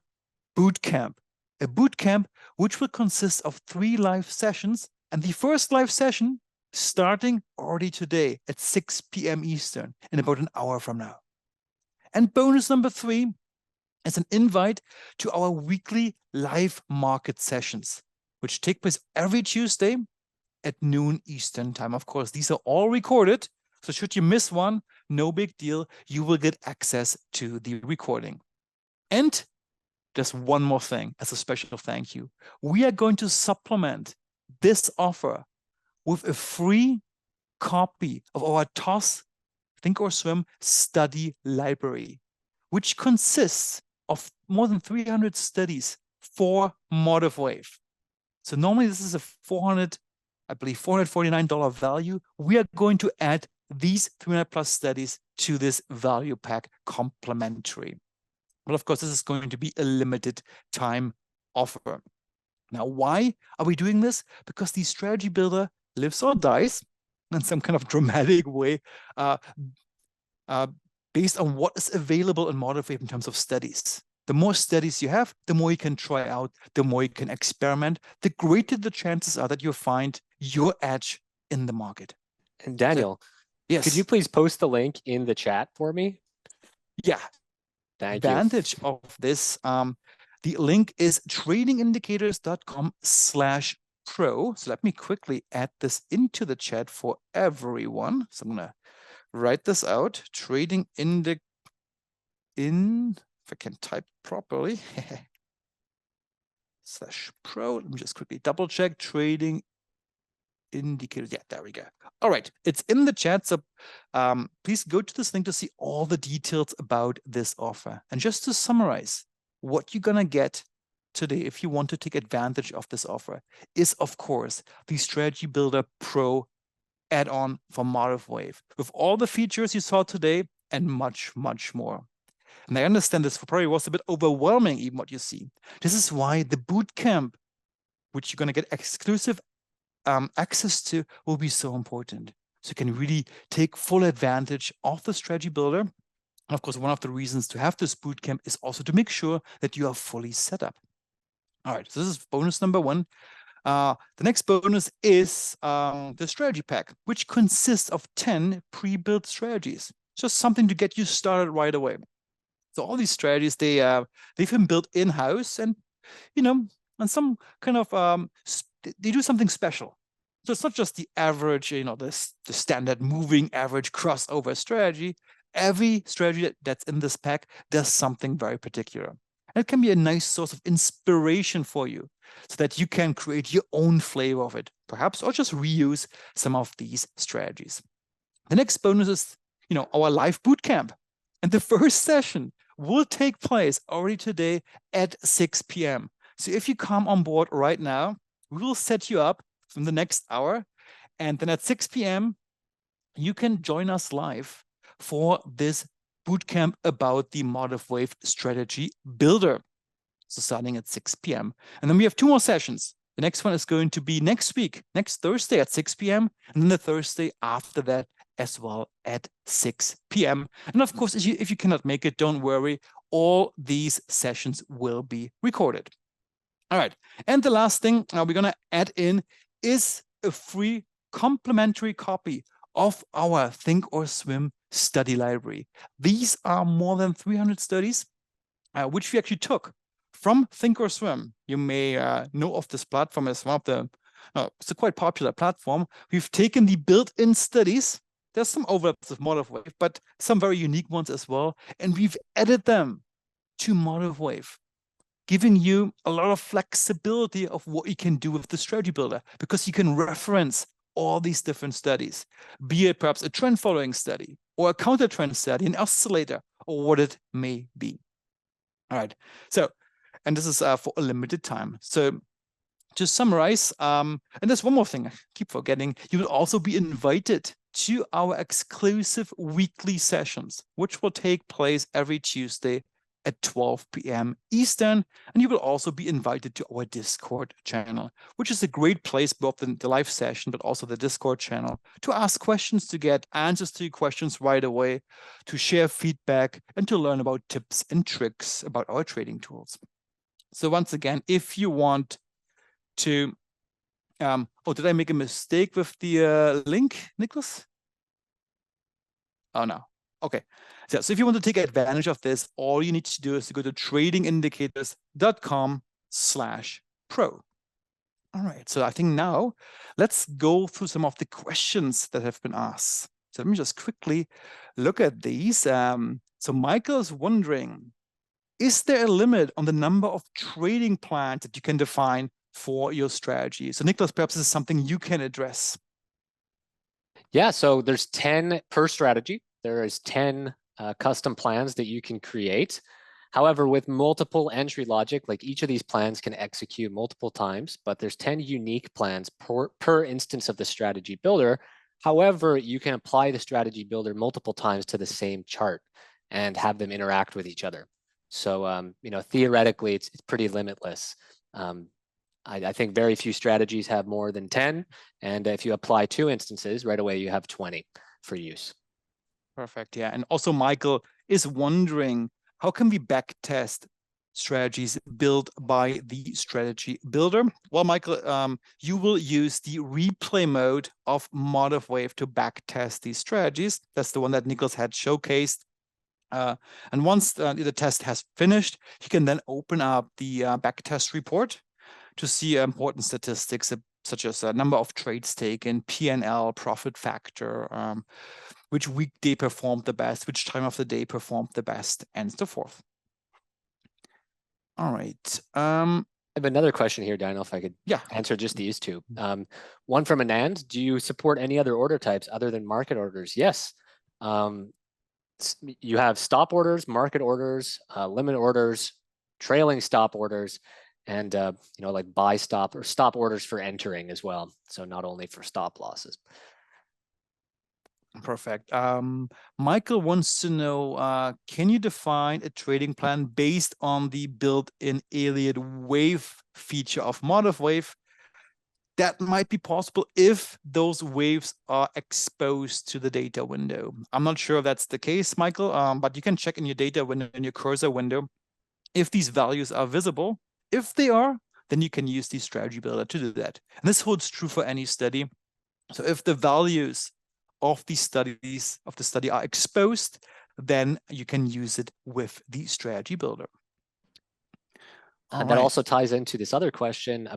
Bootcamp, a bootcamp which will consist of 3 live sessions, and the first live session starting already today at 6 p.m. Eastern in about an hour from now. And bonus number 3 is an invite to our weekly live market sessions, which take place every Tuesday at noon Eastern time. Of course, these are all recorded, so should you miss one, no big deal. You will get access to the recording. And just one more thing as a special thank you. We are going to supplement this offer with a free copy of our TOS Think or Swim study library, which consists of more than 300 studies for MotiveWave. So normally this is a $449 value. We are going to add these 300 plus studies to this value pack complimentary. But of course, this is going to be a limited time offer. Now, why are we doing this? Because the Strategy Builder lives or dies in some kind of dramatic way based on what is available in MotiveWave in terms of studies. The more studies you have, the more you can try out, the more you can experiment, the greater the chances are that you'll find your edge in the market. And Daniel, Yes. could you please post the link in the chat for me? Yeah. Thank you. Advantage of this, the link is tradingindicators.com/pro. So let me quickly add this into the chat for everyone. So I'm gonna write this out. If I can type properly. /pro. Let me just quickly double check. Trading indicators. Yeah, there we go. All right, it's in the chat. So please go to this link to see all the details about this offer. And just to summarize, what you're gonna get today, if you want to take advantage of this offer, is of course the Strategy Builder Pro add-on for MotiveWave with all the features you saw today and much, much more. And I understand this probably was a bit overwhelming, even what you see. This is why the bootcamp, which you're going to get exclusive access to, will be so important. So you can really take full advantage of the Strategy Builder. And of course, one of the reasons to have this bootcamp is also to make sure that you are fully set up. All right, so this is bonus number one. The next bonus is the strategy pack, which consists of 10 pre-built strategies. Just something to get you started right away. So all these strategies, they've been built in-house, and and some kind of they do something special. So it's not just the average, the standard moving average crossover strategy. Every strategy that's in this pack does something very particular. And it can be a nice source of inspiration for you so that you can create your own flavor of it, perhaps, or just reuse some of these strategies. The next bonus is, our live bootcamp. And the first session will take place already today at 6 p.m. So if you come on board right now, we will set you up from the next hour. And then at 6 p.m., you can join us live for this bootcamp about the MotiveWave Strategy Builder. So starting at 6 p.m. And then we have 2 more sessions. The next one is going to be next week, next Thursday at 6 p.m. And then the Thursday after that as well at 6 p.m. And of course, if you cannot make it, don't worry. All these sessions will be recorded. All right. And the last thing we're going to add in is a free complimentary copy of our Think or Swim study library. These are more than 300 studies, which we actually took from Think or Swim. You may know of this platform as one of the, it's a quite popular platform. We've taken the built-in studies. There's some overlaps with MotiveWave, but some very unique ones as well. And we've added them to MotiveWave, giving you a lot of flexibility of what you can do with the Strategy Builder, because you can reference all these different studies, be it perhaps a trend following study or a counter trend study, an oscillator, or what it may be. All right. So, and this is for a limited time. So to summarize, and there's one more thing I keep forgetting, you will also be invited to our exclusive weekly sessions, which will take place every Tuesday at 12 p.m. Eastern. And you will also be invited to our Discord channel, which is a great place, both in the live session, but also the Discord channel, to ask questions, to get answers to your questions right away, to share feedback, and to learn about tips and tricks about our trading tools. So once again, if you want to, oh, did I make a mistake with the link, Nicholas? Oh, no. Okay. So if you want to take advantage of this, all you need to do is to go to tradingindicators.com/pro. All right. So I think now let's go through some of the questions that have been asked. So let me just quickly look at these. So Michael is wondering, is there a limit on the number of trading plans that you can define for your strategy? So Nicholas, perhaps this is something you can address. Yeah, so there's 10 per strategy. There is 10 custom plans that you can create. However, with multiple entry logic, like each of these plans can execute multiple times, but there's 10 unique plans per instance of the strategy builder. However, you can apply the strategy builder multiple times to the same chart and have them interact with each other. So, theoretically, it's pretty limitless. I think very few strategies have more than 10. And if you apply 2 instances, right away, you have 20 for use. Perfect. Yeah. And also, Michael is wondering, how can we backtest strategies built by the strategy builder? Well, Michael, you will use the replay mode of MotiveWave to backtest these strategies. That's the one that Nicholas had showcased. And once the test has finished, you can then open up the backtest report to see important statistics such as number of trades taken, P&L, profit factor, which weekday performed the best, which time of the day performed the best, and so forth. All right. I have another question here, Daniel, if I could answer just these two. One from Anand: do you support any other order types other than market orders? Yes. You have stop orders, market orders, limit orders, trailing stop orders, and like buy stop or stop orders for entering as well. So not only for stop losses. Perfect. Michael wants to know, can you define a trading plan based on the built-in Elliott wave feature of MotiveWave? That might be possible if those waves are exposed to the data window. I'm not sure if that's the case, Michael, but you can check in your data window, in your cursor window, if these values are visible. If they are, then you can use the strategy builder to do that. And this holds true for any study. So if the values of the study are exposed, then you can use it with the strategy builder. And that also ties into this other question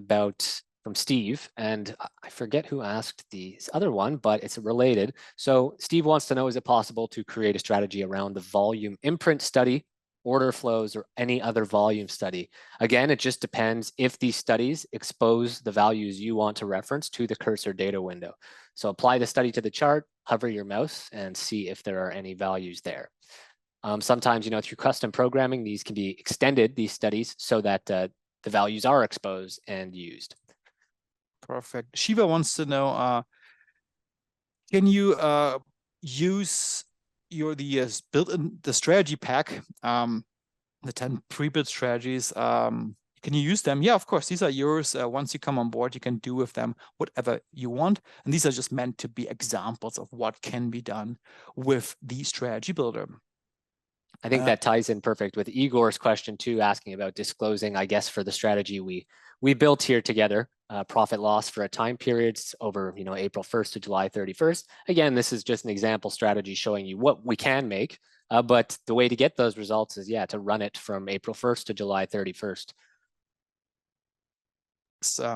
from Steve, and I forget who asked this other one, but it's related. So Steve wants to know, is it possible to create a strategy around the volume imprint study, order flows, or any other volume study? Again, it just depends if these studies expose the values you want to reference to the cursor data window. So apply the study to the chart, hover your mouse, and see if there are any values there. Sometimes, through custom programming, these can be extended, these studies, so that the values are exposed and used. Perfect. Shiva wants to know, can you use the strategy pack, the 10 pre-built strategies, can you use them? Yeah, of course, these are yours. Once you come on board, you can do with them whatever you want. And these are just meant to be examples of what can be done with the strategy builder. I think that ties in perfect with Igor's question too, asking about disclosing, I guess, for the strategy we built here together, profit loss for a time period over, April 1st to July 31st. Again, this is just an example strategy showing you what we can make, but the way to get those results is, to run it from April 1st to July 31st.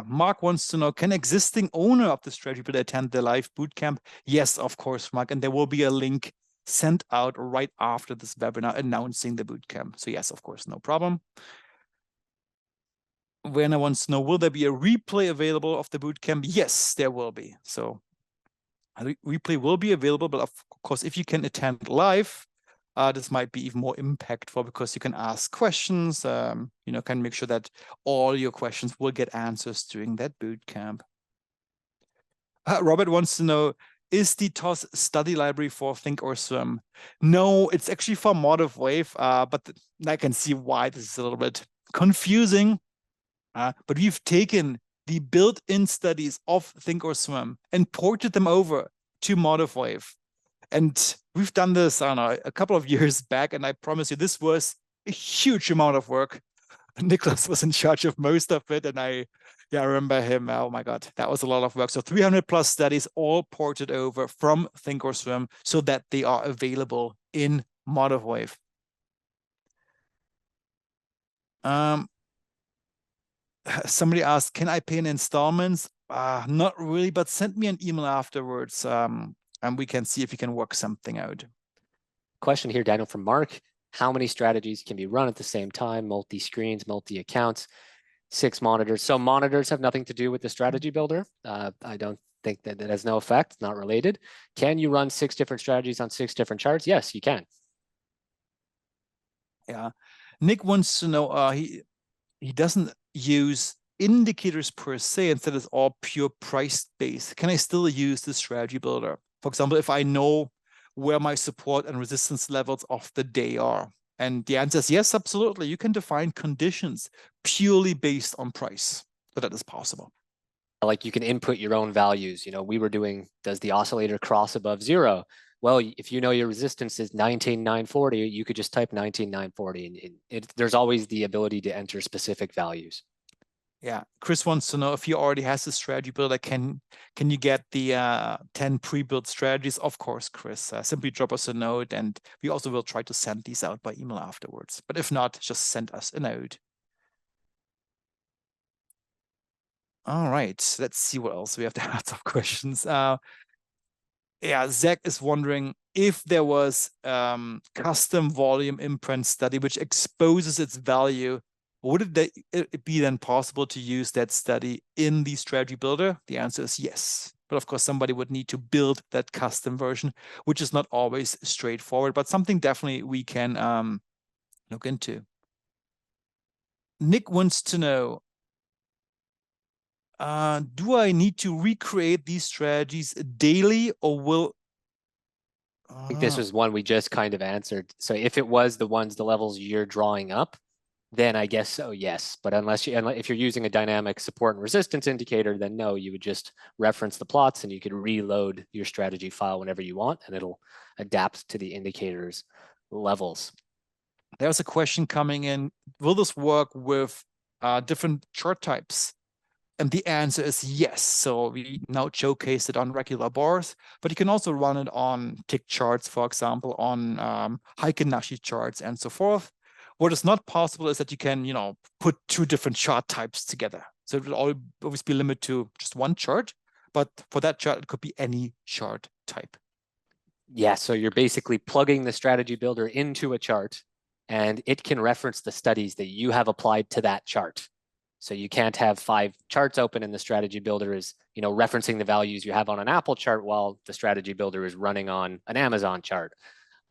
Mark wants to know, can existing owner of the strategy builder attend the live bootcamp? Yes, of course, Mark, and there will be a link sent out right after this webinar announcing the bootcamp. So yes, of course, no problem. Werner wants to know, will there be a replay available of the bootcamp? Yes, there will be. So a replay will be available, but of course, if you can attend live, this might be even more impactful because you can ask questions, can make sure that all your questions will get answers during that bootcamp. Robert wants to know, is the TOS study library for Thinkorswim? No, it's actually for MotiveWave, but I can see why this is a little bit confusing. But we've taken the built-in studies of Thinkorswim and ported them over to MotiveWave. And we've done this, I don't know, a couple of years back, and I promise you, this was a huge amount of work. Nicholas was in charge of most of it, and I remember him. Oh my God, that was a lot of work. So 300 plus studies all ported over from Thinkorswim so that they are available in MotiveWave. Somebody asked, can I pay in installments? Not really, but send me an email afterwards, and we can see if we can work something out. Question here, Daniel, from Mark. How many strategies can be run at the same time? Multi-screens, multi-accounts, 6 monitors. So monitors have nothing to do with the strategy builder. I don't think that has no effect, not related. Can you run 6 different strategies on 6 different charts? Yes, you can. Yeah. Nick wants to know, he doesn't use indicators per se, instead it's all pure price based. Can I still use the strategy builder? For example, if I know where my support and resistance levels of the day are. And the answer is yes, absolutely. You can define conditions purely based on price. So that is possible. Like you can input your own values. We were doing, does the oscillator cross above 0? well, if you know your resistance is 19,940, you could just type 19,940, and there's always the ability to enter specific values. Yeah, Chris wants to know if he already has a strategy builder, can you get the 10 pre-built strategies? Of course, Chris. Simply drop us a note, and we also will try to send these out by email afterwards. But if not, just send us a note. All right, let's see what else we have. Lots of questions. Yeah, Zach is wondering if there was custom volume imprint study which exposes its value, would it be then possible to use that study in the strategy builder? The answer is yes. But of course, somebody would need to build that custom version, which is not always straightforward, but something definitely we can look into. Nick wants to know, do I need to recreate these strategies daily, or will... I think this was one we just kind of answered. So if it was the levels you're drawing up, then I guess so, yes. But if you're using a dynamic support and resistance indicator, then no, you would just reference the plots and you could reload your strategy file whenever you want, and it'll adapt to the indicator's levels. There's a question coming in, will this work with different chart types? And the answer is yes. So we now showcase it on regular bars, but you can also run it on tick charts, for example, on Heiken Nashi charts and so forth. What is not possible is that you can, put two different chart types together. So it will always be limited to just one chart, but for that chart, it could be any chart type. Yeah, so you're basically plugging the strategy builder into a chart, and it can reference the studies that you have applied to that chart. So you can't have 5 charts open and the strategy builder is, referencing the values you have on an Apple chart while the strategy builder is running on an Amazon chart.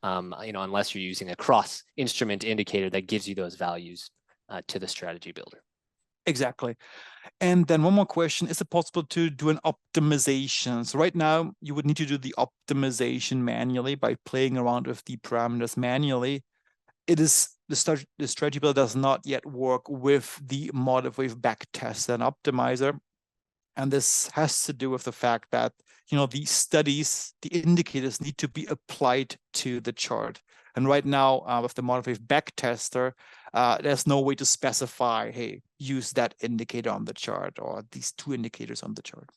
Unless you're using a cross instrument indicator that gives you those values to the strategy builder. Exactly. And then one more question, is it possible to do an optimization? So right now you would need to do the optimization manually by playing around with the parameters manually. The strategy builder does not yet work with the MotiveWave backtester and optimizer. And this has to do with the fact that, the studies, the indicators need to be applied to the chart. And right now with the MotiveWave backtester, there's no way to specify, hey, use that indicator on the chart or these 2 indicators on the chart.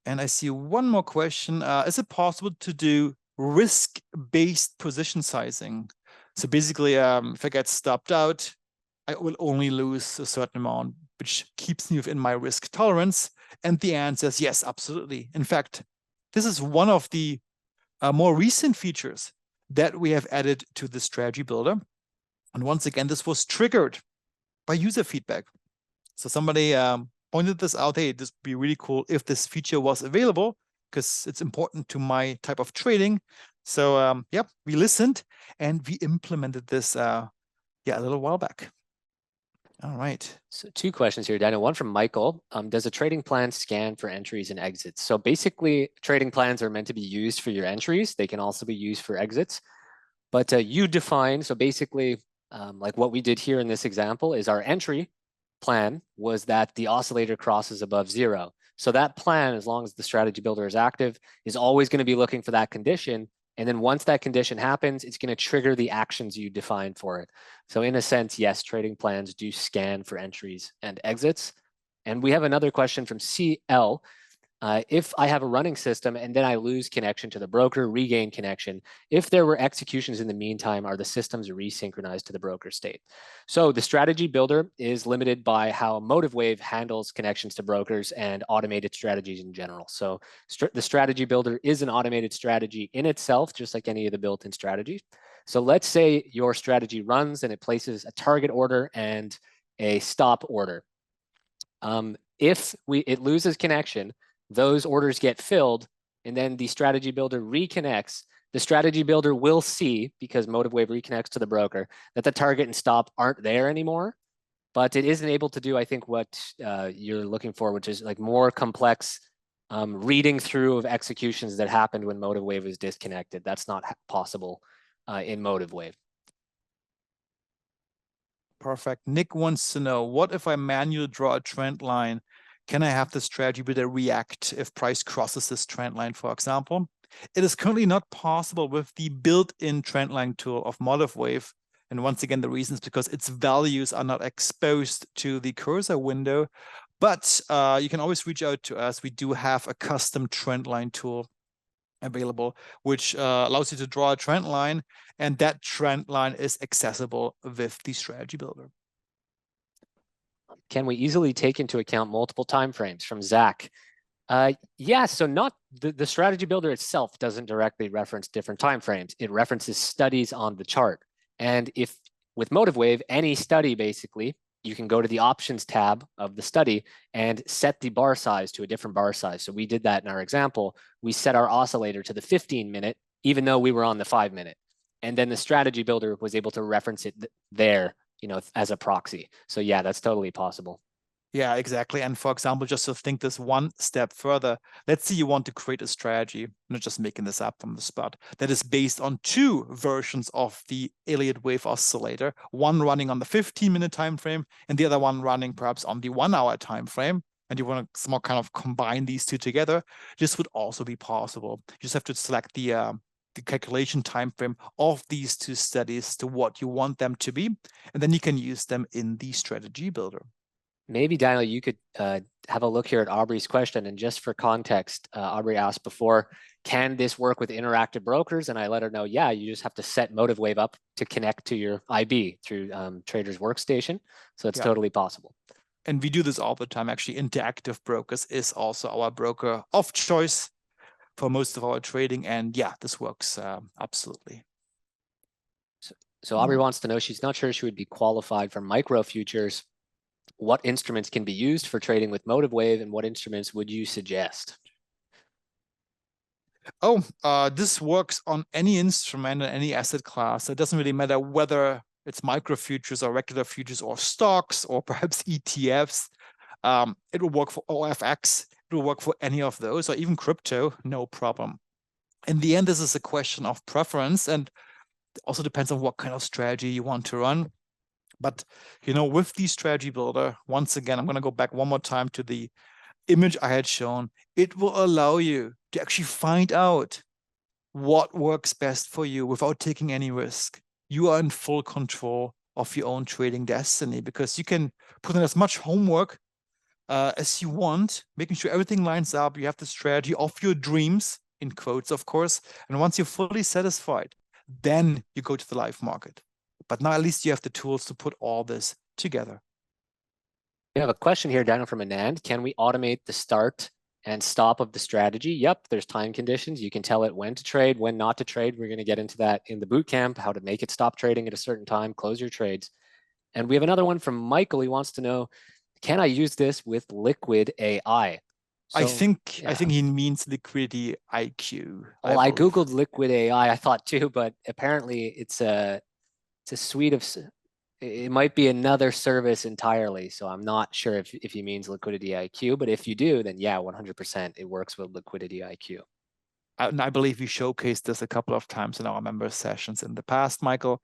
And I see one more question. Is it possible to do risk-based position sizing? So basically, if I get stopped out, I will only lose a certain amount, which keeps me within my risk tolerance. And the answer is yes, absolutely. In fact, this is one of the more recent features that we have added to the strategy builder. And once again, this was triggered by user feedback. So somebody pointed this out, hey, this would be really cool if this feature was available, because it's important to my type of trading. So we listened and we implemented this a little while back. All right. So 2 questions here, Daniel. One from Michael. Does a trading plan scan for entries and exits? So basically, trading plans are meant to be used for your entries. They can also be used for exits. But you define, so basically, like what we did here in this example is our entry plan was that the oscillator crosses above 0. So that plan, as long as the strategy builder is active, is always going to be looking for that condition. And then once that condition happens, it's going to trigger the actions you defined for it. So in a sense, yes, trading plans do scan for entries and exits. And we have another question from CL. If I have a running system and then I lose connection to the broker, regain connection, if there were executions in the meantime, are the systems resynchronized to the broker state? So the strategy builder is limited by how MotiveWave handles connections to brokers and automated strategies in general. So the strategy builder is an automated strategy in itself, just like any of the built-in strategies. So let's say your strategy runs and it places a target order and a stop order. If it loses connection, those orders get filled, and then the strategy builder reconnects. The strategy builder will see, because MotiveWave reconnects to the broker, that the target and stop aren't there anymore. But it isn't able to do, I think, what you're looking for, which is like more complex reading through of executions that happened when MotiveWave is disconnected. That's not possible in MotiveWave. Perfect. Nick wants to know, what if I manually draw a trend line? Can I have the strategy builder react if price crosses this trend line, for example? It is currently not possible with the built-in trendline tool of MotiveWave. And once again, the reason is because its values are not exposed to the cursor window. But you can always reach out to us. We do have a custom trendline tool available, which allows you to draw a trend line, and that trend line is accessible with the strategy builder. Can we easily take into account multiple timeframes from Zach? Yeah, so not the strategy builder itself doesn't directly reference different timeframes. It references studies on the chart. And if with MotiveWave, any study basically, you can go to the options tab of the study and set the bar size to a different bar size. So we did that in our example. We set our oscillator to the 15-minute, even though we were on the 5-minute. And then the strategy builder was able to reference it there, you know, as a proxy. So yeah, that's totally possible. Yeah, exactly. And for example, just to think this one step further, let's say you want to create a strategy, I'm not just making this up from the spot, that is based on 2 versions of the Elliott wave oscillator, one running on the 15-minute time frame and the other one running perhaps on the 1-hour time frame. And you want to somehow kind of combine these 2 together. This would also be possible. You just have to select the calculation time frame of these 2 studies to what you want them to be, and then you can use them in the strategy builder. Maybe, Daniel, you could have a look here at Aubrey's question. And just for context, Aubrey asked before, can this work with interactive brokers? And I let her know, yeah, you just have to set MotiveWave up to connect to your IB through Trader's Workstation. So it's totally possible. And we do this all the time. Actually, Interactive Brokers is also our broker of choice for most of our trading. And yeah, this works absolutely. So Aubrey wants to know, she's not sure she would be qualified for micro futures. What instruments can be used for trading with MotiveWave, and what instruments would you suggest? Oh, this works on any instrument and any asset class. It doesn't really matter whether it's micro futures or regular futures or stocks or perhaps ETFs. It will work for OFX. It will work for any of those, or even crypto, no problem. In the end, this is a question of preference, and also depends on what kind of strategy you want to run. But, you know, with the strategy builder, once again, I'm going to go back one more time to the image I had shown. It will allow you to actually find out what works best for you without taking any risk. You are in full control of your own trading destiny, because you can put in as much homework as you want, making sure everything lines up. You have the strategy of your dreams, in quotes, of course. And once you're fully satisfied, then you go to the live market. But now at least you have the tools to put all this together. We have a question here, Daniel, from Anand. Can we automate the start and stop of the strategy? Yep, there's time conditions. You can tell it when to trade, when not to trade. We're going to get into that in the bootcamp, how to make it stop trading at a certain time, close your trades. And we have another one from Michael. He wants to know, can I use this with Liquid AI? So, I think he means liquidity IQ. Well, I Googled Liquid AI, I thought too, but apparently it's a suite of, it might be another service entirely. So I'm not sure if he means Liquidity IQ, but if you do, then yeah, 100% it works with Liquidity IQ. I believe we showcased this a couple of times in our member sessions in the past, Michael.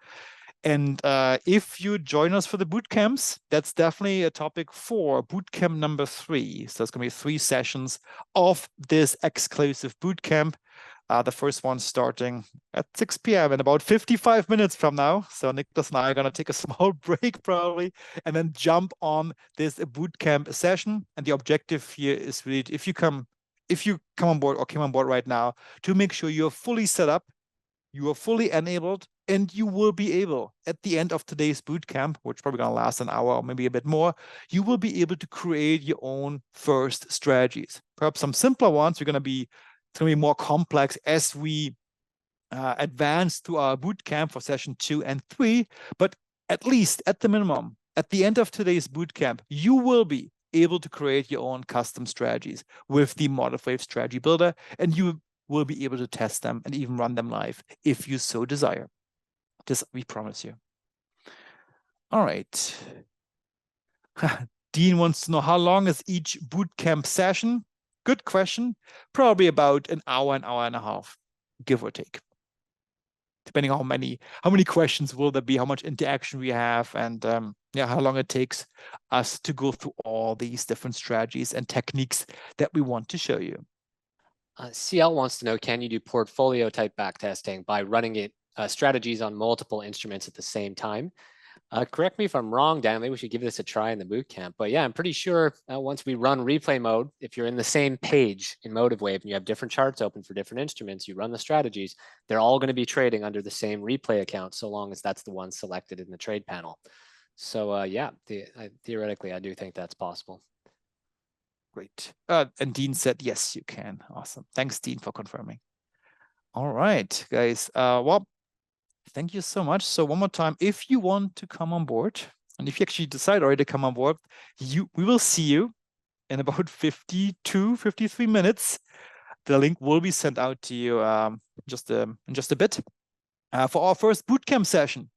And if you join us for the boot camps, that's definitely a topic for bootcamp number 3. So it's going to be 3 sessions of this exclusive bootcamp. The first one starting at 6 p.m. in about 55 minutes from now. So Nicholas and I are going to take a small break probably, and then jump on this bootcamp session. And the objective here is really, if you come on board or came on board right now, to make sure you're fully set up, you are fully enabled, and you will be able, at the end of today's bootcamp, which is probably going to last an hour or maybe a bit more, you will be able to create your own first strategies. Perhaps some simpler ones. It's going to be more complex as we advance to our bootcamp for session 2 and 3. But at least, at the minimum, at the end of today's bootcamp, you will be able to create your own custom strategies with the MotiveWave Strategy Builder, and you will be able to test them and even run them live if you so desire. This we promise you. All right. Dean wants to know, how long is each bootcamp session? Good question. Probably about an hour and a half, give or take. Depending on how many questions will there be, how much interaction we have, and how long it takes us to go through all these different strategies and techniques that we want to show you. CL wants to know, can you do portfolio type backtesting by running it strategies on multiple instruments at the same time? Correct me if I'm wrong, Dan, maybe we should give this a try in the boot camp. But yeah, I'm pretty sure once we run replay mode, if you're in the same page in MotiveWave and you have different charts open for different instruments, you run the strategies, they're all going to be trading under the same replay account, so long as that's the one selected in the trade panel. So yeah, theoretically, I do think that's possible. Great. And Dean said, yes, you can. Awesome. Thanks, Dean, for confirming. All right, guys. Well, thank you so much. So one more time, if you want to come on board, and if you actually decide already to come on board, we will see you in about 52, 53 minutes. The link will be sent out to you in just a bit for our first bootcamp session.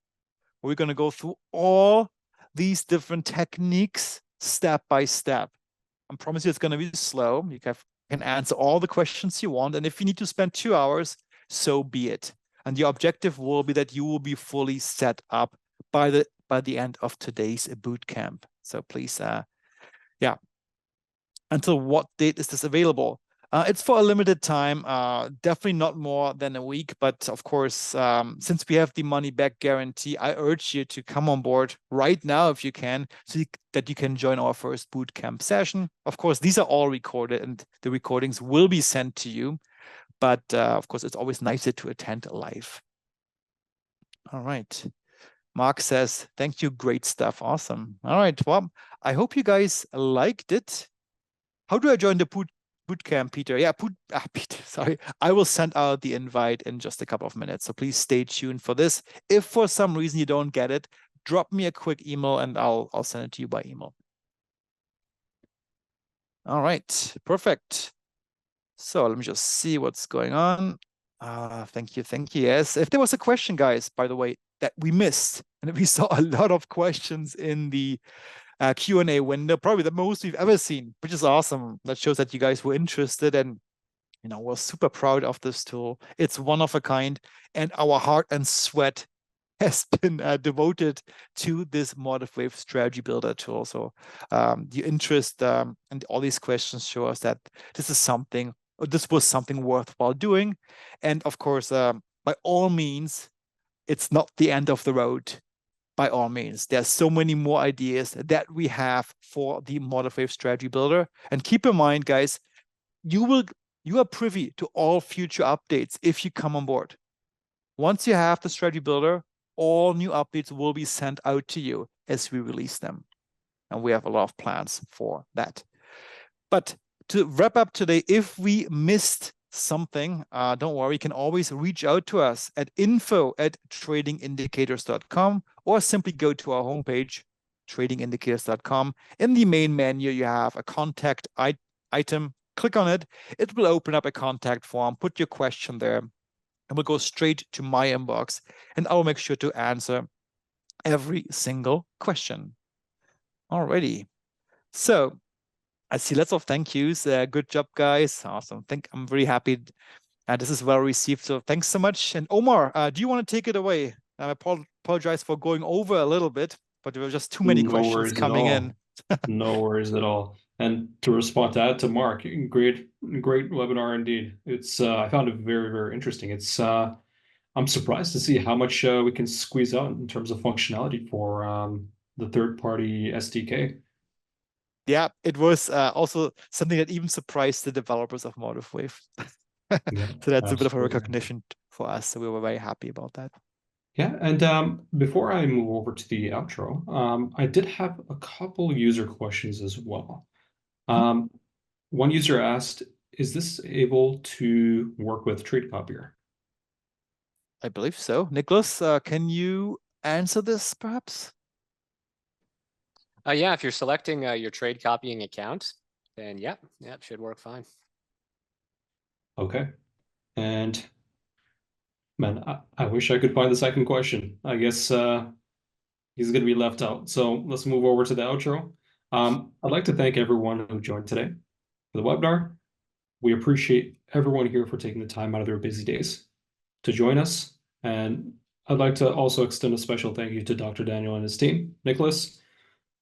We're going to go through all these different techniques step by step. I promise you it's going to be slow. You can answer all the questions you want. And if you need to spend 2 hours, so be it. And the objective will be that you will be fully set up by the end of today's boot camp. So please, yeah. Until what date is this available? It's for a limited time, definitely not more than a week. But of course, since we have the money back guarantee, I urge you to come on board right now if you can, so that you can join our first boot camp session. Of course, these are all recorded and the recordings will be sent to you. But of course, it's always nicer to attend live. All right. Mark says, thank you. Great stuff. Awesome. All right. Well, I hope you guys liked it. How do I join the bootcamp, Peter? Yeah, Peter, sorry. I will send out the invite in just a couple of minutes. So please stay tuned for this. If for some reason you don't get it, drop me a quick email and I'll send it to you by email. All right, perfect. So let me just see what's going on. Thank you. Yes, if there was a question, guys, by the way, that we missed, and we saw a lot of questions in the Q&A window, probably the most we've ever seen, which is awesome. That shows that you guys were interested, and we're super proud of this tool. It's one of a kind, and our heart and sweat has been devoted to this MotiveWave strategy builder tool. So the interest and all these questions show us that this was something worthwhile doing. And of course, by all means, it's not the end of the road. By all means, there's so many more ideas that we have for the MotiveWave strategy builder. And keep in mind, guys, you are privy to all future updates if you come on board. Once you have the strategy builder, all new updates will be sent out to you as we release them. And we have a lot of plans for that. But to wrap up today, if we missed something, don't worry, you can always reach out to us at info@tradingindicators.com, or simply go to our homepage, tradingindicators.com. In the main menu, you have a contact item. Click on it. It will open up a contact form. Put your question there, and we'll go straight to my inbox, and I'll make sure to answer every single question. Alrighty. So I see lots of thank yous. Good job, guys. Awesome. I'm very happy. This is well received. So thanks so much. And Omar, do you want to take it away? I apologize for going over a little bit, but there were just too many questions coming in. No worries at all. And to respond to that, to Mark, great webinar indeed. It's I found it very, very interesting. It's I'm surprised to see how much we can squeeze out in terms of functionality for the third-party SDK. Yeah, it was also something that even surprised the developers of MotiveWave. Yeah, so that's absolutely. a bit of a recognition for us. So we were very happy about that. Yeah, and before I move over to the outro, I did have a couple user questions as well. One user asked, is this able to work with Trade Copier? I believe so. Nicholas, can you answer this perhaps? Yeah, if you're selecting your trade copying account, then yeah, should work fine. Okay. And man, I wish I could find the second question. I guess he's going to be left out. So let's move over to the outro. I'd like to thank everyone who joined today for the webinar. We appreciate everyone here for taking the time out of their busy days to join us. And I'd like to also extend a special thank you to Dr. Daniel and his team, Nicholas,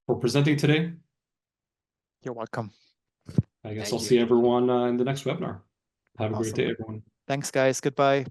for presenting today. You're welcome. I guess I'll see everyone in the next webinar. Have a great Awesome. day, everyone. Thanks, guys. Goodbye.